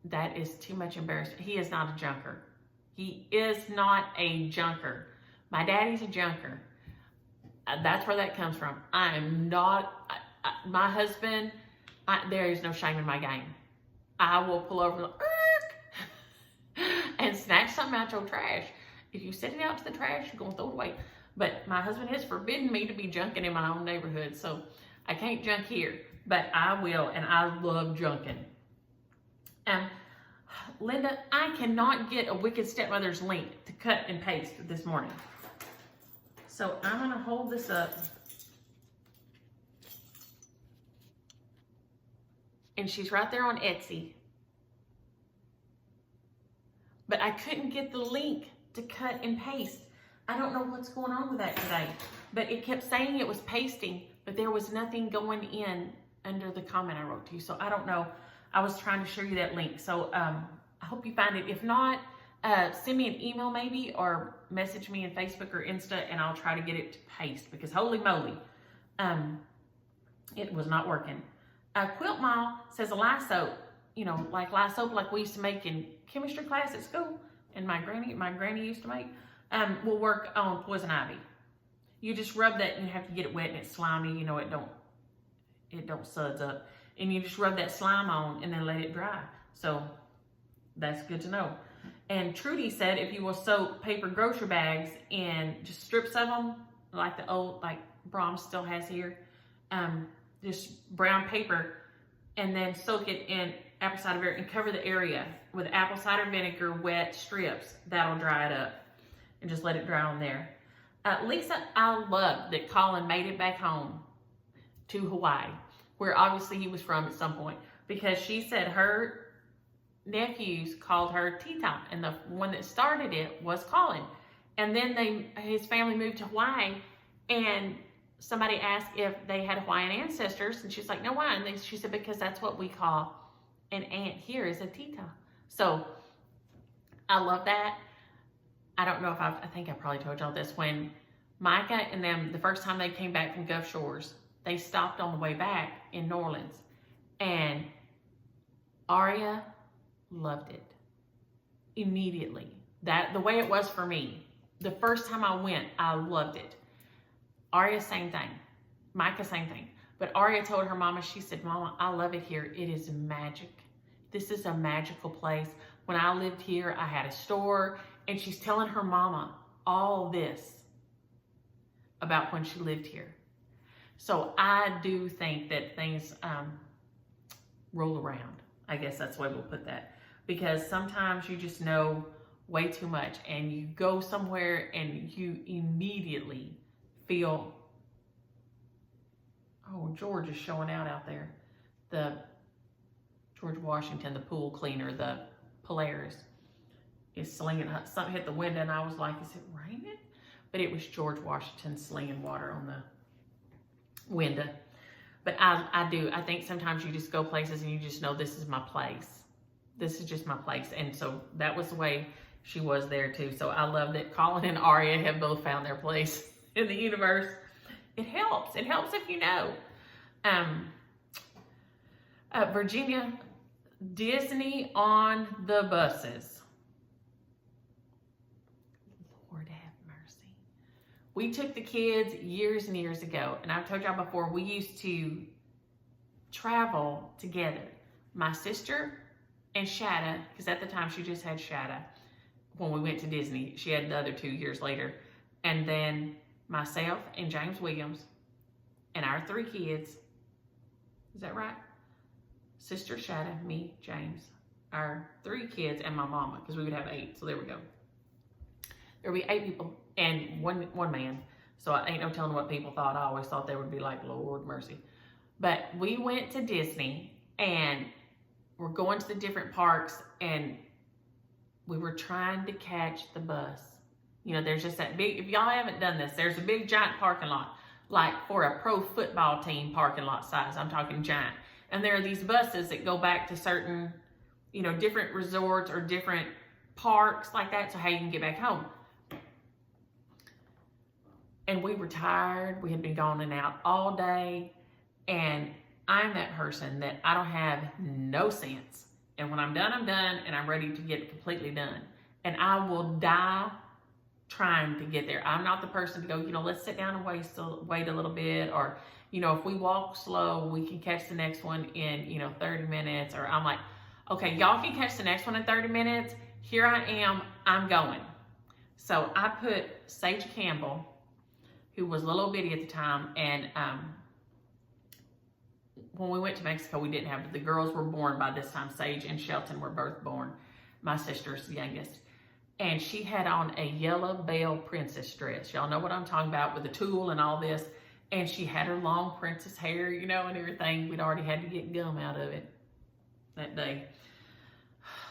That is too much embarrassment. He is not a junker. He is not a junker. My daddy's a junker. That's where that comes from. I am not, my husband, there is no shame in my game. I will pull over and snatch something out your trash. If you send it out to the trash, you're gonna throw it away. But my husband has forbidden me to be junking in my own neighborhood, so I can't junk here, but I will, and I love junking. Linda, I cannot get a Wicked Stepmother's link to cut and paste this morning. So I'm gonna hold this up. And she's right there on Etsy. But I couldn't get the link to cut and paste. I don't know what's going on with that today. But it kept saying it was pasting, but there was nothing going in under the comment I wrote to you. So I don't know. I was trying to show you that link. So I hope you find it. If not, send me an email maybe, or message me in Facebook or Insta, and I'll try to get it to paste, because holy moly, it was not working. Quilt Mile says a lye soap, you know, like lye soap like we used to make in chemistry class at school, and my granny used to make, will work on poison ivy. You just rub that, and you have to get it wet and it's slimy, you know, it don't suds up. And you just rub that slime on and then let it dry. So that's good to know. And Trudy said if you will soak paper grocery bags in just strips of them, like the old, like Broom still has here, just brown paper, and then soak it in apple cider vinegar and cover the area with apple cider vinegar wet strips. That'll dry it up, and just let it dry on there. Lisa, I love that Colin made it back home to Hawaii, where obviously he was from at some point, because she said her nephews called her Tita, and the one that started it was Colin. And then his family moved to Hawaii, and somebody asked if they had Hawaiian ancestors, and she's like, no, why? And she said, because that's what we call an aunt here, is a Tita. So I love that. I don't know if I think I probably told y'all this. When Micah and them, the first time they came back from Gulf Shores, they stopped on the way back in New Orleans, and Aria loved it immediately. The way it was for me, the first time I went, I loved it. Aria, same thing. Micah, same thing. But Aria told her mama, she said, Mama, I love it here. It is magic. This is a magical place. When I lived here, I had a store, and she's telling her mama all this about when she lived here. So I do think that things, roll around. I guess that's the way we'll put that. Because sometimes you just know way too much and you go somewhere and you immediately feel, oh, George is showing out there. The George Washington, the pool cleaner, the Polaris is slinging, something hit the window and I was like, is it raining? But it was George Washington slinging water on the window. But I think sometimes you just go places and you just know this is my place. This is just my place. And so that was the way she was there too. So I love that Colin and Aria have both found their place in the universe. It helps. It helps if you know. Virginia, Disney on the buses. Lord have mercy. We took the kids years and years ago, and I've told y'all before, we used to travel together. My sister and Shada, because at the time she just had Shada when we went to Disney. She had the other 2 years later. And then myself and James Williams and our 3 kids. Is that right? Sister, Shada, me, James, our 3 kids, and my mama, because we would have 8. So there we go. There would be 8 people and one man. So I ain't no telling what people thought. I always thought they would be like, Lord mercy. But we went to Disney and we're going to the different parks and we were trying to catch the bus. You know, there's just that big, if y'all haven't done this, there's a big giant parking lot, like for a pro football team parking lot size. I'm talking giant. And there are these buses that go back to certain, you know, different resorts or different parks like that, so how you can get back home. And we were tired. We had been gone and out all day. And I'm that person that I don't have no sense. And when I'm done, and I'm ready to get completely done. And I will die trying to get there. I'm not the person to go, you know, let's sit down and wait a little bit. Or, you know, if we walk slow, we can catch the next one in, you know, 30 minutes. Or I'm like, okay, y'all can catch the next one in 30 minutes. Here I am, I'm going. So I put Sage Campbell, who was a little bitty at the time, and when we went to Mexico, we didn't have, the girls were born by this time. Sage and Shelton were both born. My sister's the youngest. And she had on a yellow bell princess dress. Y'all know what I'm talking about, with the tulle and all this. And she had her long princess hair, you know, and everything. We'd already had to get gum out of it that day.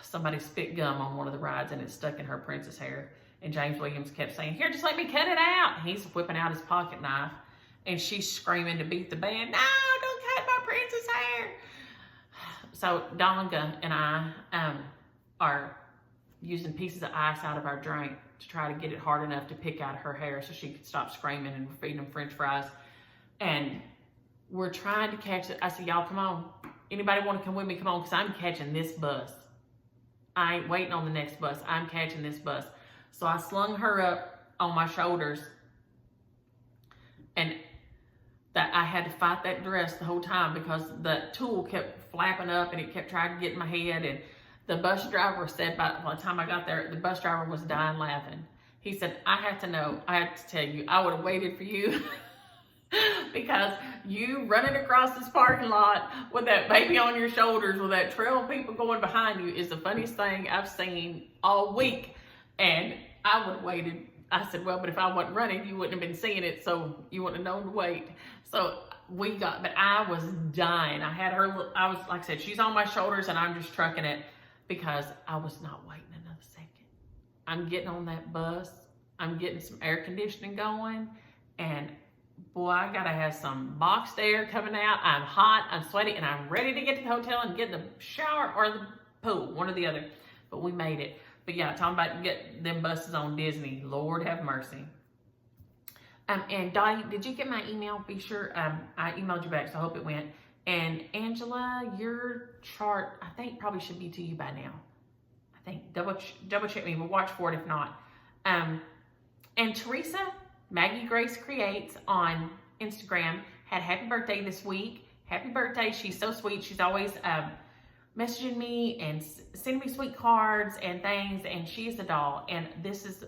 Somebody spit gum on one of the rides and it stuck in her princess hair. And James Williams kept saying, here, just let me cut it out. And he's whipping out his pocket knife. And she's screaming to beat the band, no, don't cut my princess hair. So Donga and I are using pieces of ice out of our drink to try to get it hard enough to pick out her hair so she could stop screaming, and we're feeding them French fries. And we're trying to catch it. I said, y'all, come on. Anybody want to come with me? Come on, because I'm catching this bus. I ain't waiting on the next bus. I'm catching this bus. So I slung her up on my shoulders, and that I had to fight that dress the whole time because the tulle kept flapping up and it kept trying to get in my head. And the bus driver said, by the time I got there, the bus driver was dying laughing. He said, I have to tell you, I would have waited for you because you running across this parking lot with that baby on your shoulders with that trail of people going behind you is the funniest thing I've seen all week. And I would have waited. I said, well, but if I wasn't running, you wouldn't have been seeing it, so you wouldn't have known to wait. So but I was dying. I had her, like I said, she's on my shoulders and I'm just trucking it because I was not waiting another second. I'm getting on that bus. I'm getting some air conditioning going, and boy, I gotta have some boxed air coming out. I'm hot, I'm sweaty, and I'm ready to get to the hotel and get in the shower or the pool, one or the other. But we made it. But yeah, talking about get them buses on Disney. Lord have mercy. And Dottie, did you get my email? Be sure, I emailed you back, so I hope it went. And Angela, your chart, I think probably should be to you by now. I think, double check me, but watch for it if not. And Teresa, Maggie Grace Creates on Instagram, had happy birthday this week. Happy birthday, she's so sweet. She's always messaging me and sending me sweet cards and things, and she is a doll. And this is,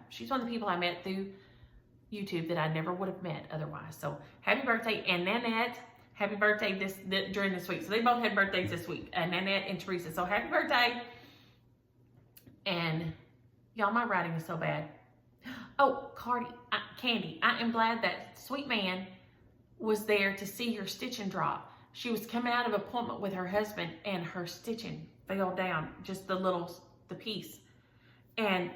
she's one of the people I met through YouTube that I never would have met otherwise. So happy birthday. And Nanette happy birthday during this week. So they both had birthdays this week, Nanette and Teresa. So happy birthday. And y'all, my writing is so bad. Oh, Candy, I am glad that sweet man was there to see her stitching drop. She was coming out of an appointment with her husband and her stitching fell down, just the piece. And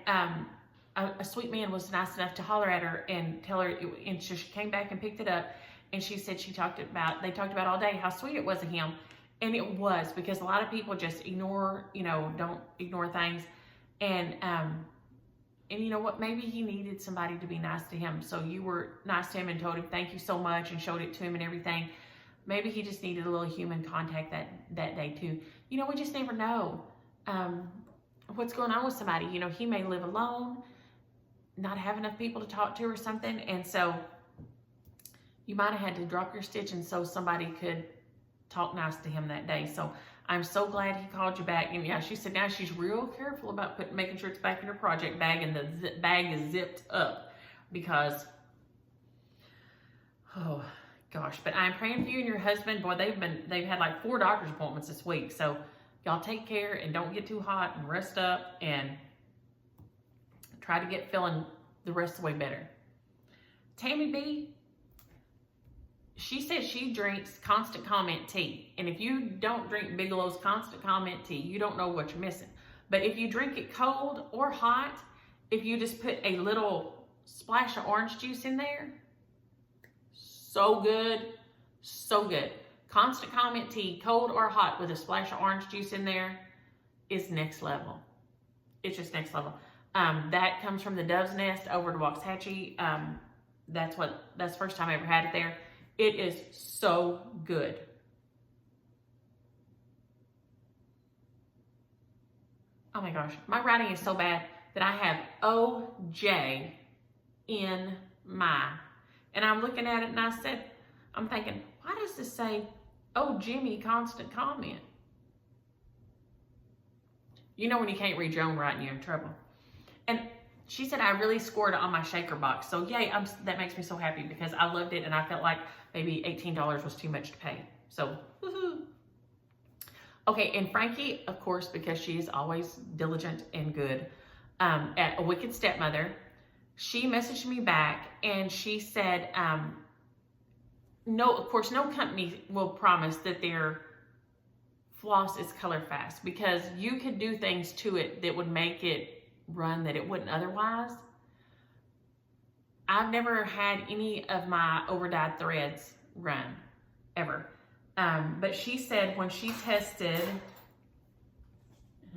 a sweet man was nice enough to holler at her and tell her, and so she came back and picked it up. And she said they talked about all day how sweet it was of him. And it was, because a lot of people just ignore, don't ignore things. And you know what, maybe he needed somebody to be nice to him. So you were nice to him and told him thank you so much and showed it to him and everything. Maybe he just needed a little human contact that day too. We just never know what's going on with somebody. He may live alone, not have enough people to talk to or something. And so you might have had to drop your stitching so somebody could talk nice to him that day. So I'm so glad he called you back. And yeah, she said now she's real careful about making sure it's back in her project bag and the bag is zipped up, because, oh gosh. But I'm praying for you and your husband. Boy, they've had like 4 doctor's appointments this week. So y'all take care and don't get too hot and rest up and try to get feeling the rest of the way better. Tammy B, she says she drinks Constant Comment tea. And if you don't drink Bigelow's Constant Comment tea, you don't know what you're missing. But if you drink it cold or hot, if you just put a little splash of orange juice in there, so good, so good. Constant Comment tea, cold or hot, with a splash of orange juice in there, is next level. It's just next level. That comes from the Dove's Nest over to Waxahachie. That's the first time I ever had it there. It is so good. Oh my gosh, my writing is so bad that I have OJ in my, and I'm looking at it and I'm thinking, why does this say, oh Jimmy, Constant Comment? When you can't read your own writing, you're in trouble. And she said I really scored on my shaker box. So yay, that makes me so happy, because I loved it and I felt like maybe $18 was too much to pay. So, woohoo. Okay, and Frankie, of course, because she is always diligent and good, at A Wicked Stepmother, she messaged me back and she said, no, of course, no company will promise that their floss is color fast, because you could do things to it that would make it run that it wouldn't otherwise. I've never had any of my overdyed threads run, ever. But she said when she tested, and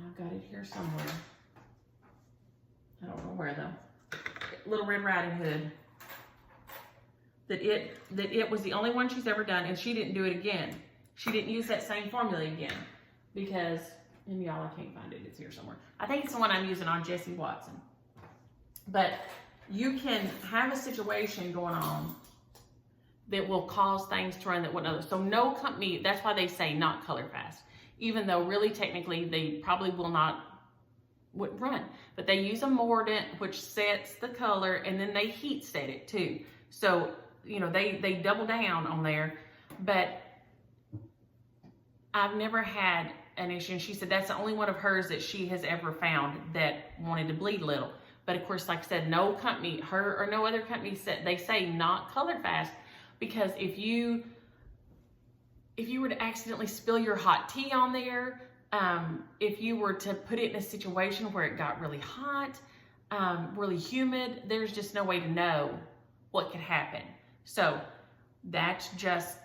I've got it here somewhere, I don't know where though, Little Red Riding Hood, that it was the only one she's ever done, and she didn't do it again. She didn't use that same formula again, because, and y'all, I can't find it, it's here somewhere. I think it's the one I'm using on Jessie Watson. But you can have a situation going on that will cause things to run that wouldn't other. So no company, that's why they say not color fast, even though really technically they probably wouldn't run. But they use a mordant which sets the color, and then they heat set it too. So, they double down on there. But I've never had an issue. And she said that's the only one of hers that she has ever found that wanted to bleed a little. But of course, like I said, no company, her or no other company, they say not color fast, because if you were to accidentally spill your hot tea on there, if you were to put it in a situation where it got really hot, really humid, there's just no way to know what could happen. So that's just,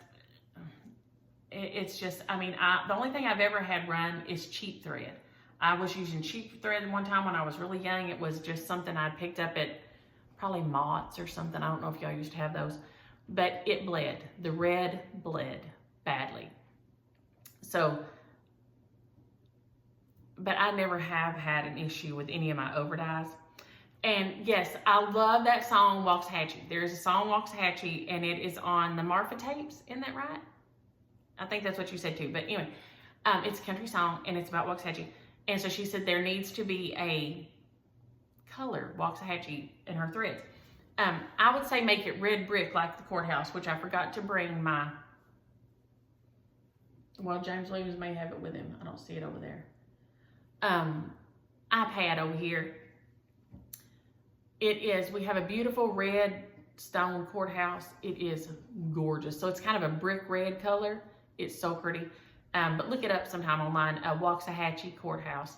it's just, the only thing I've ever had run is cheap thread. I was using cheap thread one time when I was really young. It was just something I picked up at probably Mott's or something. I don't know if y'all used to have those, but it bled. The red bled badly. So, but I never have had an issue with any of my overdyes. And yes, I love that song, Waxahachie. There's a song, Waxahachie, and it is on the Marfa tapes. Isn't that right? I think that's what you said too. But anyway, it's a country song, and it's about Waxahachie. And so she said there needs to be a color Waxahachie in her threads. I would say make it red brick like the courthouse, which I forgot to bring my Well, James Williams may have it with him. I don't see it over there. iPad over here. We have a beautiful red stone courthouse. It is gorgeous. So it's kind of a brick red color. It's so pretty. But look it up sometime online. Waxahachie Courthouse.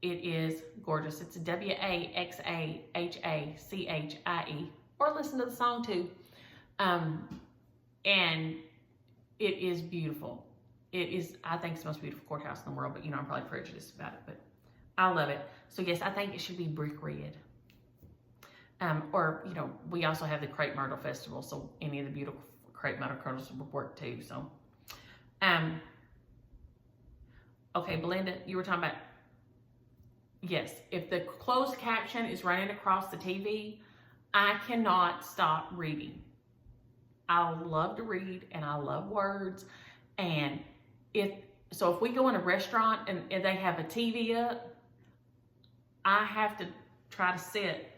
It is gorgeous. It's Waxahachie. Or listen to the song too. And it is beautiful. It is, I think it's the most beautiful courthouse in the world, but you know, I'm probably prejudiced about it, but I love it. So yes, I think it should be brick red. Or, you know, we also have the Crepe Myrtle Festival, so any of the beautiful Crepe Myrtle colors will work too, so. Okay, Belinda, you were talking about, yes, if the closed caption is running across the TV, I cannot stop reading. I love to read and I love words. And if we go in a restaurant and they have a TV up, I have to try to sit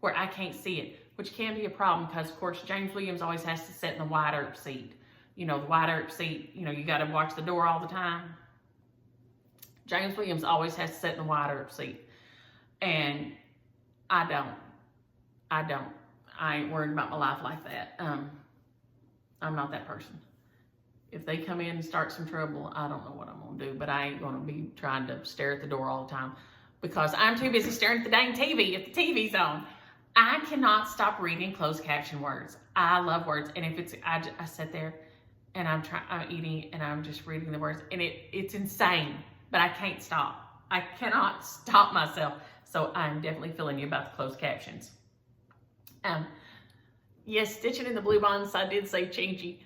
where I can't see it, which can be a problem because, of course, James Williams always has to sit in the wide arc seat. You know, the wide arc seat, you know, you got to watch the door all the time. James Williams always has to sit in the wide arc seat. And I don't. I ain't worried about my life like that. I'm not that person. If they come in and start some trouble, I don't know what I'm gonna do, but I ain't gonna be trying to stare at the door all the time because I'm too busy staring at the dang TV if the TV's on. I cannot stop reading closed caption words. I love words, and if it's, I sit there and I'm eating and I'm just reading the words, and it's insane, but I can't stop. I cannot stop myself. So I'm definitely feeling you about the closed captions. Yes, stitching in the blue bonds, I did say changey.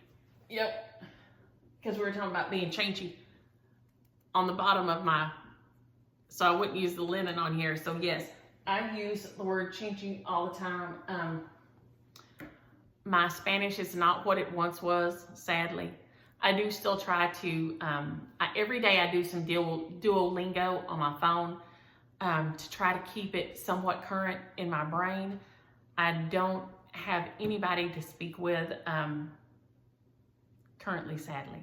Yep, because we were talking about being changey on the bottom of my, so I wouldn't use the linen on here. So yes, I use the word changey all the time. My Spanish is not what it once was, sadly. I do still try to, every day I do some Duolingo on my phone to try to keep it somewhat current in my brain. I don't have anybody to speak with currently, sadly.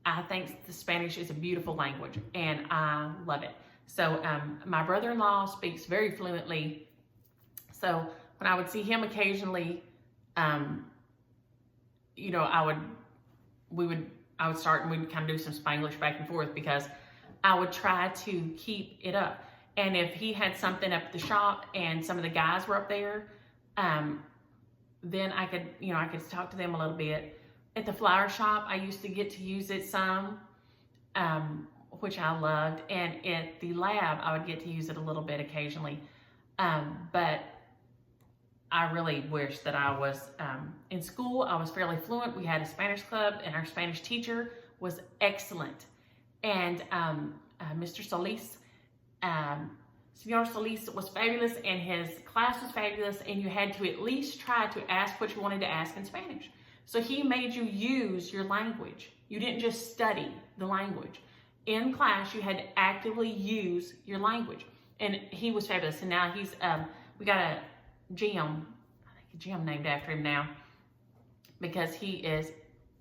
I think the Spanish is a beautiful language and I love it. So my brother-in-law speaks very fluently. So when I would see him occasionally, you know, I would start and we'd kind of do some Spanglish back and forth because I would try to keep it up. And if he had something up at the shop and some of the guys were up there, then I could, you know, I could talk to them a little bit. At the flower shop, I used to get to use it some, which I loved. And at the lab, I would get to use it a little bit occasionally. But I really wish that I was, in school, I was fairly fluent. We had a Spanish club and our Spanish teacher was excellent. And Mr. Solis, Senor Solis was fabulous and his class was fabulous, and you had to at least try to ask what you wanted to ask in Spanish. So he made you use your language. You didn't just study the language. In class, you had to actively use your language. And he was fabulous. And now he's, we got a gym, I think a gym named after him now, because he is a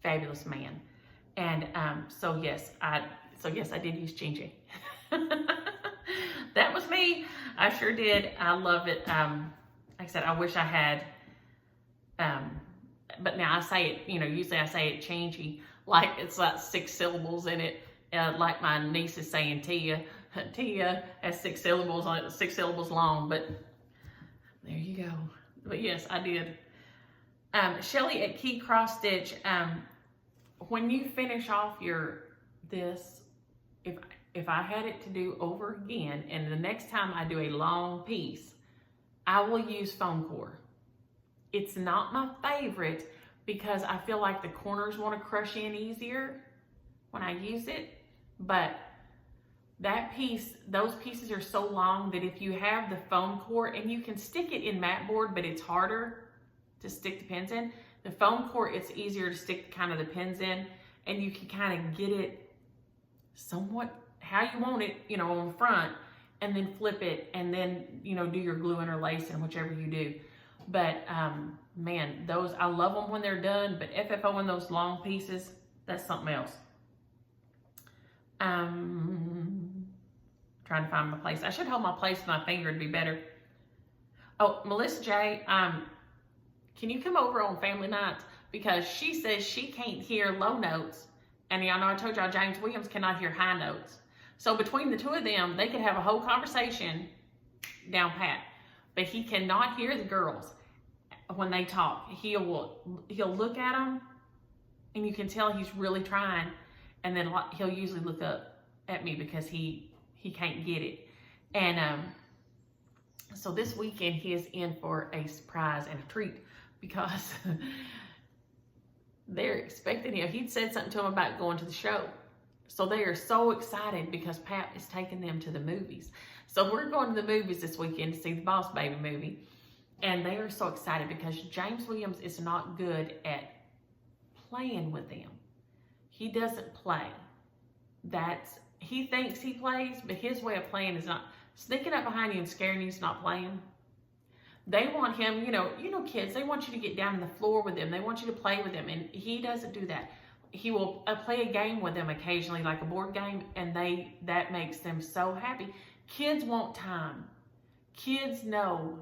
fabulous man. And so yes, I did use Chinche. That was me. I sure did. I love it. Like I said, I wish I had, but now I say it, you know, usually I say it changey, like it's like 6 syllables in it. Like my niece is saying Tia. Tia has 6 syllables on it, 6 syllables long, but there you go. But yes, I did. Shelly at Key Cross Stitch, when you finish off this, if I had it to do over again, and the next time I do a long piece, I will use foam core. It's not my favorite because I feel like the corners want to crush in easier when I use it, but that piece, those pieces are so long that if you have the foam core, and you can stick it in mat board, but it's harder to stick the pins in. The foam core, it's easier to stick kind of the pins in, and you can kind of get it somewhat how you want it, you know, on the front, and then flip it, and then, you know, do your glue interlace and whichever you do. But man, those, I love them when they're done, but FFO in those long pieces, that's something else. Trying to find my place. I should hold my place with my finger, it'd be better. Oh, Melissa J, can you come over on family nights? Because she says she can't hear low notes. And y'all know I told y'all James Williams cannot hear high notes. So between the two of them, they could have a whole conversation down pat. But he cannot hear the girls when they talk. He'll look at them, and you can tell he's really trying. And then he'll usually look up at me because he can't get it. And so this weekend he is in for a surprise and a treat because they're expecting him. He'd said something to him about going to the show. So they are so excited because Pap is taking them to the movies. So we're going to the movies this weekend to see the Boss Baby movie. And they are so excited because James Williams is not good at playing with them. He doesn't play. He thinks he plays, but his way of playing is not sneaking up behind you and scaring you. Is not playing. They want him, you know, kids, they want you to get down on the floor with them. They want you to play with them, and he doesn't do that. He will play a game with them occasionally, like a board game, and that makes them so happy. Kids want time. Kids know,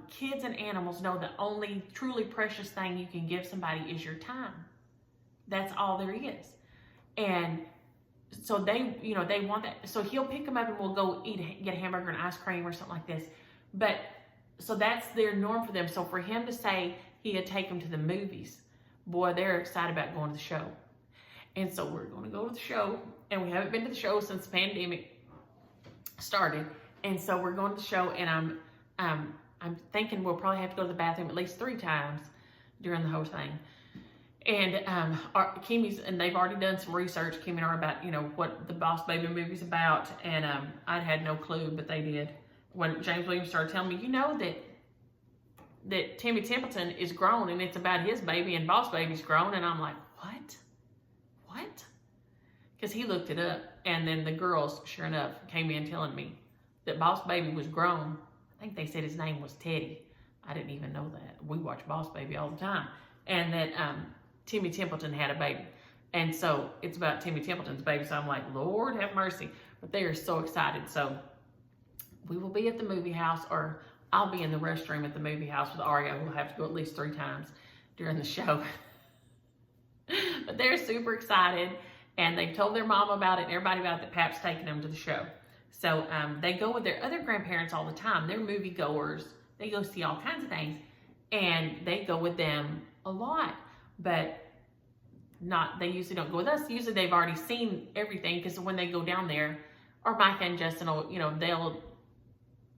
kids and animals know the only truly precious thing you can give somebody is your time. That's all there is. And so they want that. So he'll pick them up and we'll go get a hamburger and ice cream or something like this. But so that's their norm for them. So for him to say he'd take them to the movies, boy, they're excited about going to the show. And so we're going to go to the show, and we haven't been to the show since the pandemic started. And so we're going to the show, and I'm thinking we'll probably have to go to the bathroom at least 3 times during the whole thing. And Kimmy's, and they've already done some research, Kimmy and I, about, what the Boss Baby movie's about. And I had no clue, but they did. When James Williams started telling me, that Timmy Templeton is grown, and it's about his baby, and Boss Baby's grown. And I'm like, what? Because he looked it up, and then the girls, sure enough, came in telling me that Boss Baby was grown. I think they said his name was Teddy. I didn't even know that. We watch Boss Baby all the time. And that Timmy Templeton had a baby. And so it's about Timmy Templeton's baby. So I'm like, Lord have mercy. But they are so excited. So we will be at the movie house, or I'll be in the restroom at the movie house with Aria. We'll have to go at least 3 times during the show. But they're super excited. And they've told their mom about it and everybody about it, that Pap's taking them to the show. So they go with their other grandparents all the time. They're movie goers. They go see all kinds of things. And they go with them a lot. But they usually don't go with us. Usually they've already seen everything, because when they go down there, or Micah and Justin will,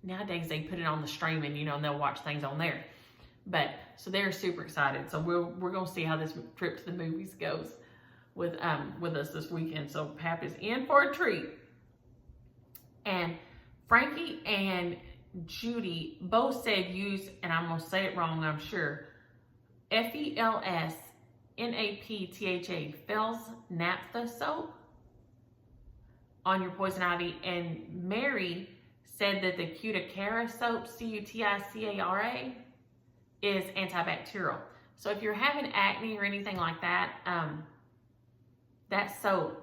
nowadays they put it on the streaming, and they'll watch things on there. But, so they're super excited. So we're going to see how this trip to the movies goes with us this weekend. So Pap is in for a treat. And Frankie and Judy both said use, and I'm going to say it wrong, I'm sure, FELSNAPTHA, Fels Naphtha soap on your poison ivy. And Mary said that the Cuticara soap, Cuticara, is antibacterial. So if you're having acne or anything like that, that soap,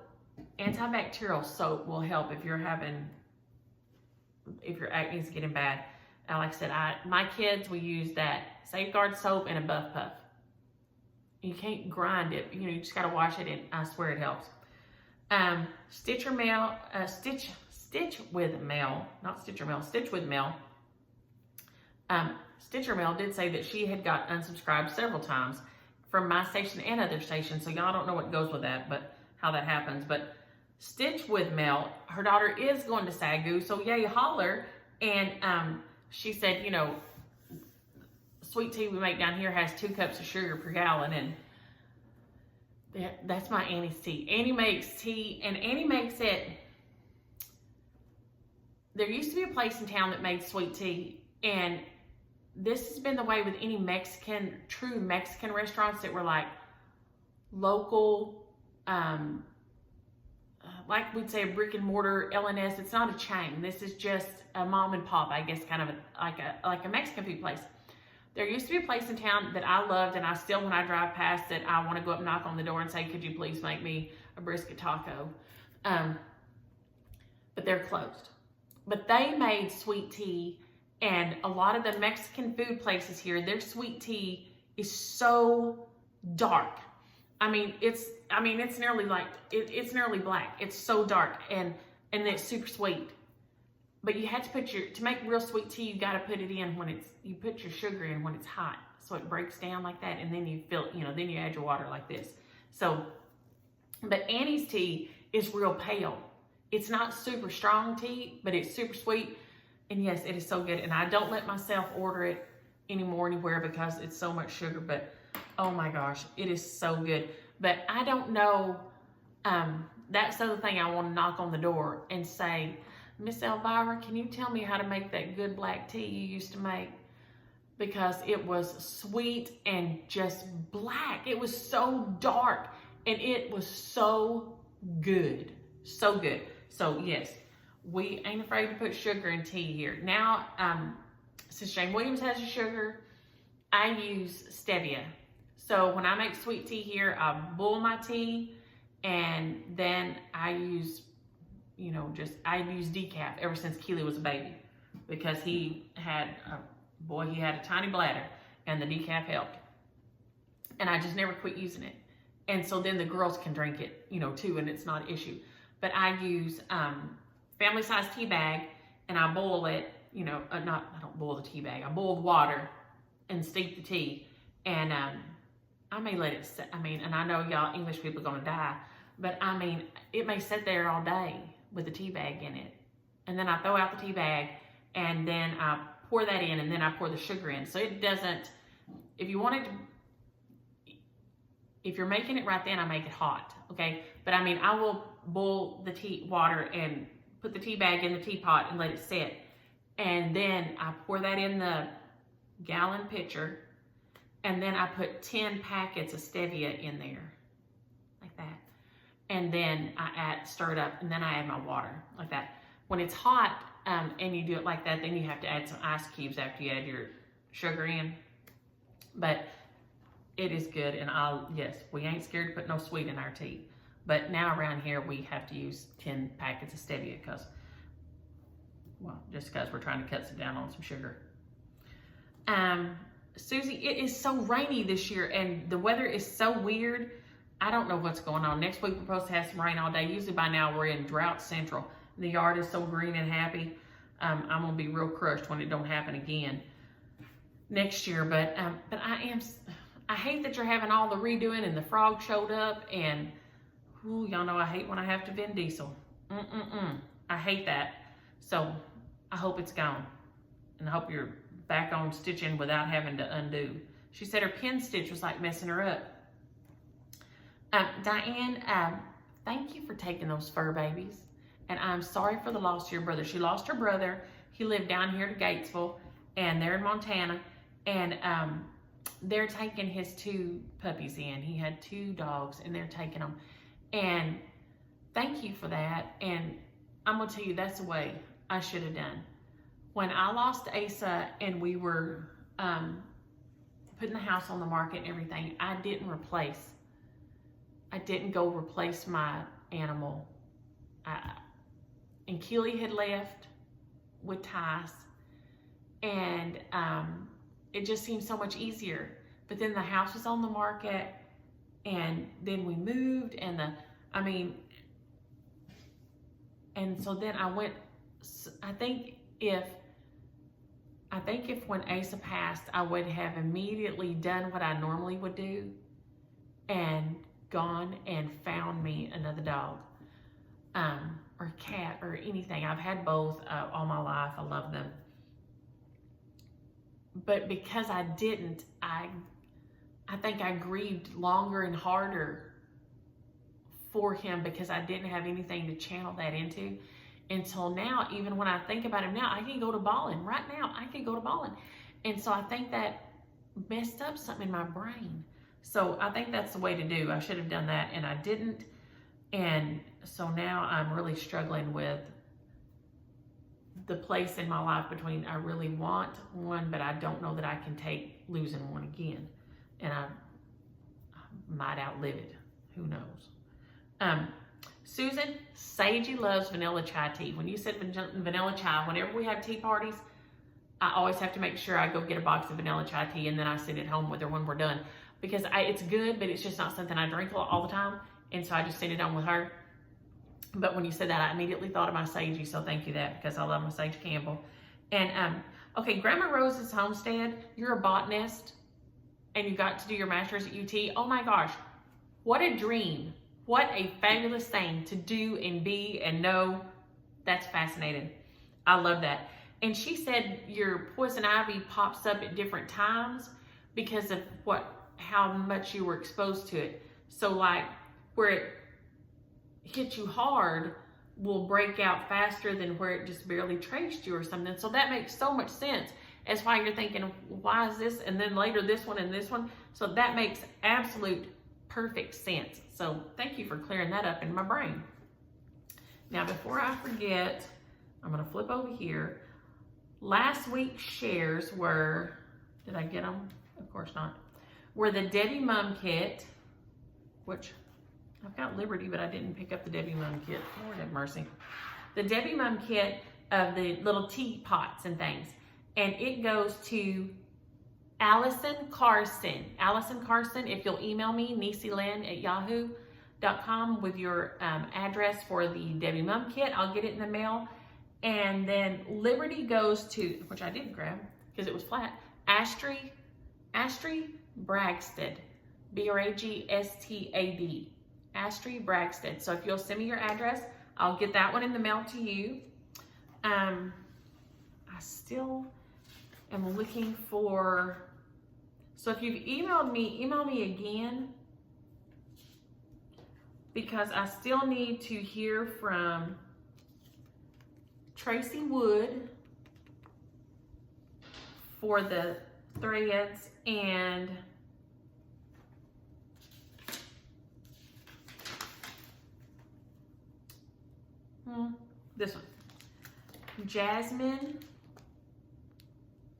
antibacterial soap, will help if your acne is getting bad. And like I said, my kids will use that Safeguard soap and a Buff Puff. You can't grind it, you just gotta wash it, and I swear it helps. Stitch with Mel. Stitcher Mel did say that she had got unsubscribed several times from my station and other stations, so y'all don't know what goes with that, but how that happens. But Stitch with Mel, her daughter is going to SAGU, so yay, holler. And she said, sweet tea we make down here has 2 cups of sugar per gallon, and that's my Annie's tea. Annie makes tea, and Annie makes it. There used to be a place in town that made sweet tea, and this has been the way with any true Mexican restaurants that were like local, like we'd say a brick and mortar LNS. It's not a chain. This is just a mom and pop, I guess, kind of like a Mexican food place. There used to be a place in town that I loved, and I still, when I drive past it, I want to go up and knock on the door and say, could you please make me a brisket taco? But they're closed. But they made sweet tea, and a lot of the Mexican food places here, their sweet tea is so dark. I mean, it's nearly like, it's nearly black. It's so dark, and it's super sweet. But you have to put to make real sweet tea, you got to put it in when you put your sugar in when it's hot. So it breaks down like that, and then you fill it, then you add your water like this. So, but Annie's tea is real pale. It's not super strong tea, but it's super sweet. And yes, it is so good. And I don't let myself order it anywhere because it's so much sugar, but oh my gosh, it is so good. But I don't know, that's the other thing I want to knock on the door and say, Miss Elvira, can you tell me how to make that good black tea you used to make? Because it was sweet and just black. It was so dark, and it was so good. So good. So yes, we ain't afraid to put sugar in tea here. Now, since Jane Williams has the sugar, I use stevia. So when I make sweet tea here, I boil my tea, and then I use, I use decaf ever since Keely was a baby, because he had a tiny bladder, and the decaf helped. And I just never quit using it. And so then the girls can drink it, too, and it's not an issue. But I use family size tea bag, and I boil it, I don't boil the tea bag, I boil the water and steep the tea. And I may let it sit, and I know y'all English people are gonna die, but it may sit there all day with the tea bag in it. And then I throw out the tea bag, and then I pour that in, and then I pour the sugar in. So it doesn't, if you want it to, if you're making it right then, I make it hot, okay? But I will boil the tea water and put the tea bag in the teapot and let it sit. And then I pour that in the gallon pitcher, and then I put 10 packets of stevia in there, like that. And then I stir it up, and then I add my water, like that. When it's hot, and you do it like that, then you have to add some ice cubes after you add your sugar in. But it is good, and yes, we ain't scared to put no sweet in our tea. But now around here, we have to use 10 packets of stevia just because we're trying to cut down on some sugar. Susie, it is so rainy this year, and the weather is so weird. I don't know what's going on. Next week, we're supposed to have some rain all day. Usually by now, we're in drought central. The yard is so green and happy. I'm going to be real crushed when it don't happen again next year. But I hate that you're having all the redoing, and the frog showed up, and y'all know I hate when I have to Vin Diesel. I hate that. So I hope it's gone, and I hope you're back on stitching without having to undo. She said her pin stitch was like messing her up. Diane, thank you for taking those fur babies, and I'm sorry for the loss of your brother. She lost her brother. He lived down here to Gatesville, and they're in Montana, and they're taking his 2 puppies in. He had 2 dogs, and they're taking them. And thank you for that. And I'm gonna tell you, that's the way I should have done. When I lost Asa and we were putting the house on the market and everything, I didn't go replace my animal. And Keely had left with Tice, and it just seemed so much easier. But then the house was on the market, and then we moved, and and so then I went, I think if when Asa passed, I would have immediately done what I normally would do and gone and found me another dog, or cat, or anything. I've had both all my life. I love them. But because I didn't, I think I grieved longer and harder for him because I didn't have anything to channel that into. Until now, even when I think about him now, I can go to bawling. Right now, I can go to bawling. And so I think that messed up something in my brain. So I think that's the way to do. I should have done that, and I didn't. And so now I'm really struggling with the place in my life between I really want one, but I don't know that I can take losing one again. And I might outlive it. Who knows? Susan, Sagey loves vanilla chai tea. When you said vanilla chai, whenever we have tea parties, I always have to make sure I go get a box of vanilla chai tea and then I send it home with her when we're done. Because it's good, but it's just not something I drink all the time. And so I just send it on with her. But when you said that, I immediately thought of my Sagey, so thank you that, because I love my Sage Campbell. And, okay, Grandma Rose's homestead, you're a botanist, and you got to do your master's at UT. Oh my gosh, what a dream. What a fabulous thing to do and be and know. That's fascinating. I love that. And she said your poison ivy pops up at different times because of how much you were exposed to it. So like where it hit you hard will break out faster than where it just barely traced you or something. So that makes so much sense. That's why you're thinking, why is this? And then later this one and this one. So that makes absolute perfect sense. So thank you for clearing that up in my brain. Now, before I forget, I'm going to flip over here. Last week's shares were, did I get them? Of course not. Were the Debbie Mum Kit, which I've got Liberty, but I didn't pick up the Debbie Mum Kit. Lord have mercy. The Debbie Mum Kit of the little teapots and things. And it goes to Allison Carson. Allison Carson, if you'll email me, Niecielynn@yahoo.com with your address for the Debbie Mum Kit, I'll get it in the mail. And then Liberty goes to, which I didn't grab because it was flat, Astrid Bragstad, B-R-A-G-S-T-A-D, Astrid Bragstad. So if you'll send me your address, I'll get that one in the mail to you. I still am looking for, so if you've emailed me, email me again, because I still need to hear from Tracy Wood for the threads and this one. Jasmine,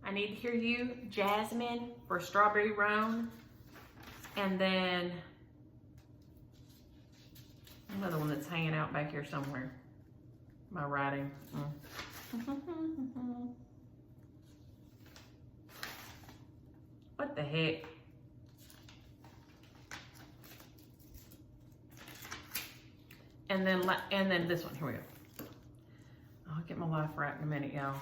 I need to hear you, Jasmine, for Strawberry Roan. And then another one that's hanging out back here somewhere. My writing. What the heck? And then this one, here we go. I'll get my life right in a minute, y'all.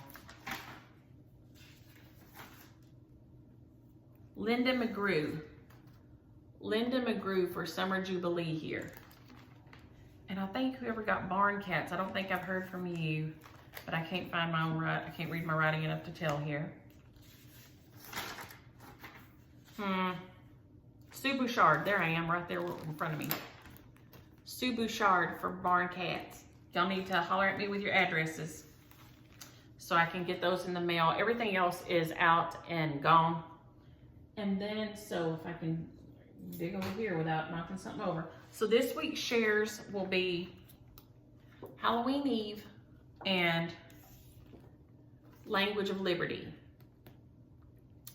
Linda McGrew for Summer Jubilee here. And I think whoever got Barn Cats, I don't think I've heard from you, but I can't find my own I can't read my writing enough to tell here. Sue Bouchard, there I am, right there in front of me. Sue Bouchard for Barn Cats. Y'all need to holler at me with your addresses so I can get those in the mail. Everything else is out and gone. And then, so if I can dig over here without knocking something over. So this week's shares will be Halloween Eve and Language of Liberty.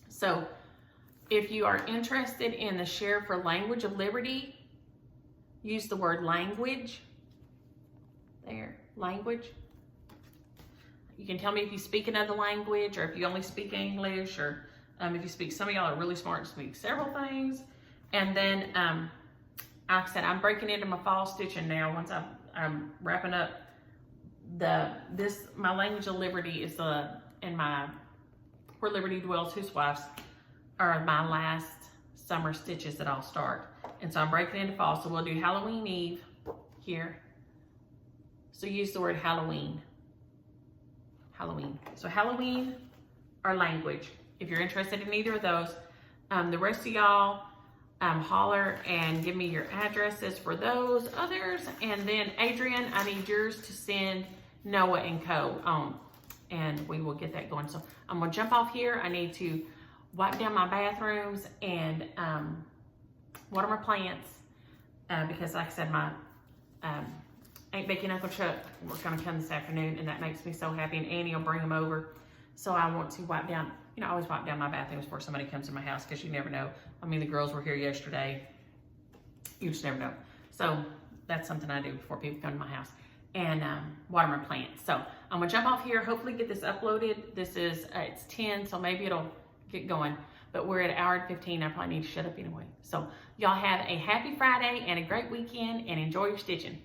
So if you are interested in the share for Language of Liberty, use the word language. There, language. You can tell me if you speak another language or if you only speak English, or if you speak, some of y'all are really smart and speak several things. And then, like I said, I'm breaking into my fall stitching now. Once I'm wrapping up my Language of Liberty is and my Where Liberty Dwells, Whose Wives are my last summer stitches that I'll start. And so I'm breaking into fall. So we'll do Halloween Eve here. So use the word Halloween. Halloween. So Halloween or language. If you're interested in either of those, the rest of y'all holler and give me your addresses for those others. And then Adrian, I need yours to send Noah and Co. on, and we will get that going. So I'm gonna jump off here. I need to wipe down my bathrooms and water my plants because, like I said, my Aunt Becky and Uncle Chuck were going to come this afternoon, and that makes me so happy, and Annie will bring them over. So I want to wipe down, I always wipe down my bathrooms before somebody comes to my house, because you never know. I mean, the girls were here yesterday. You just never know. So that's something I do before people come to my house. And water my plants. So I'm gonna jump off here, hopefully get this uploaded. This is, it's 10, so maybe it'll get going. But we're at an hour and 15, I probably need to shut up anyway. So y'all have a happy Friday and a great weekend, and enjoy your stitching.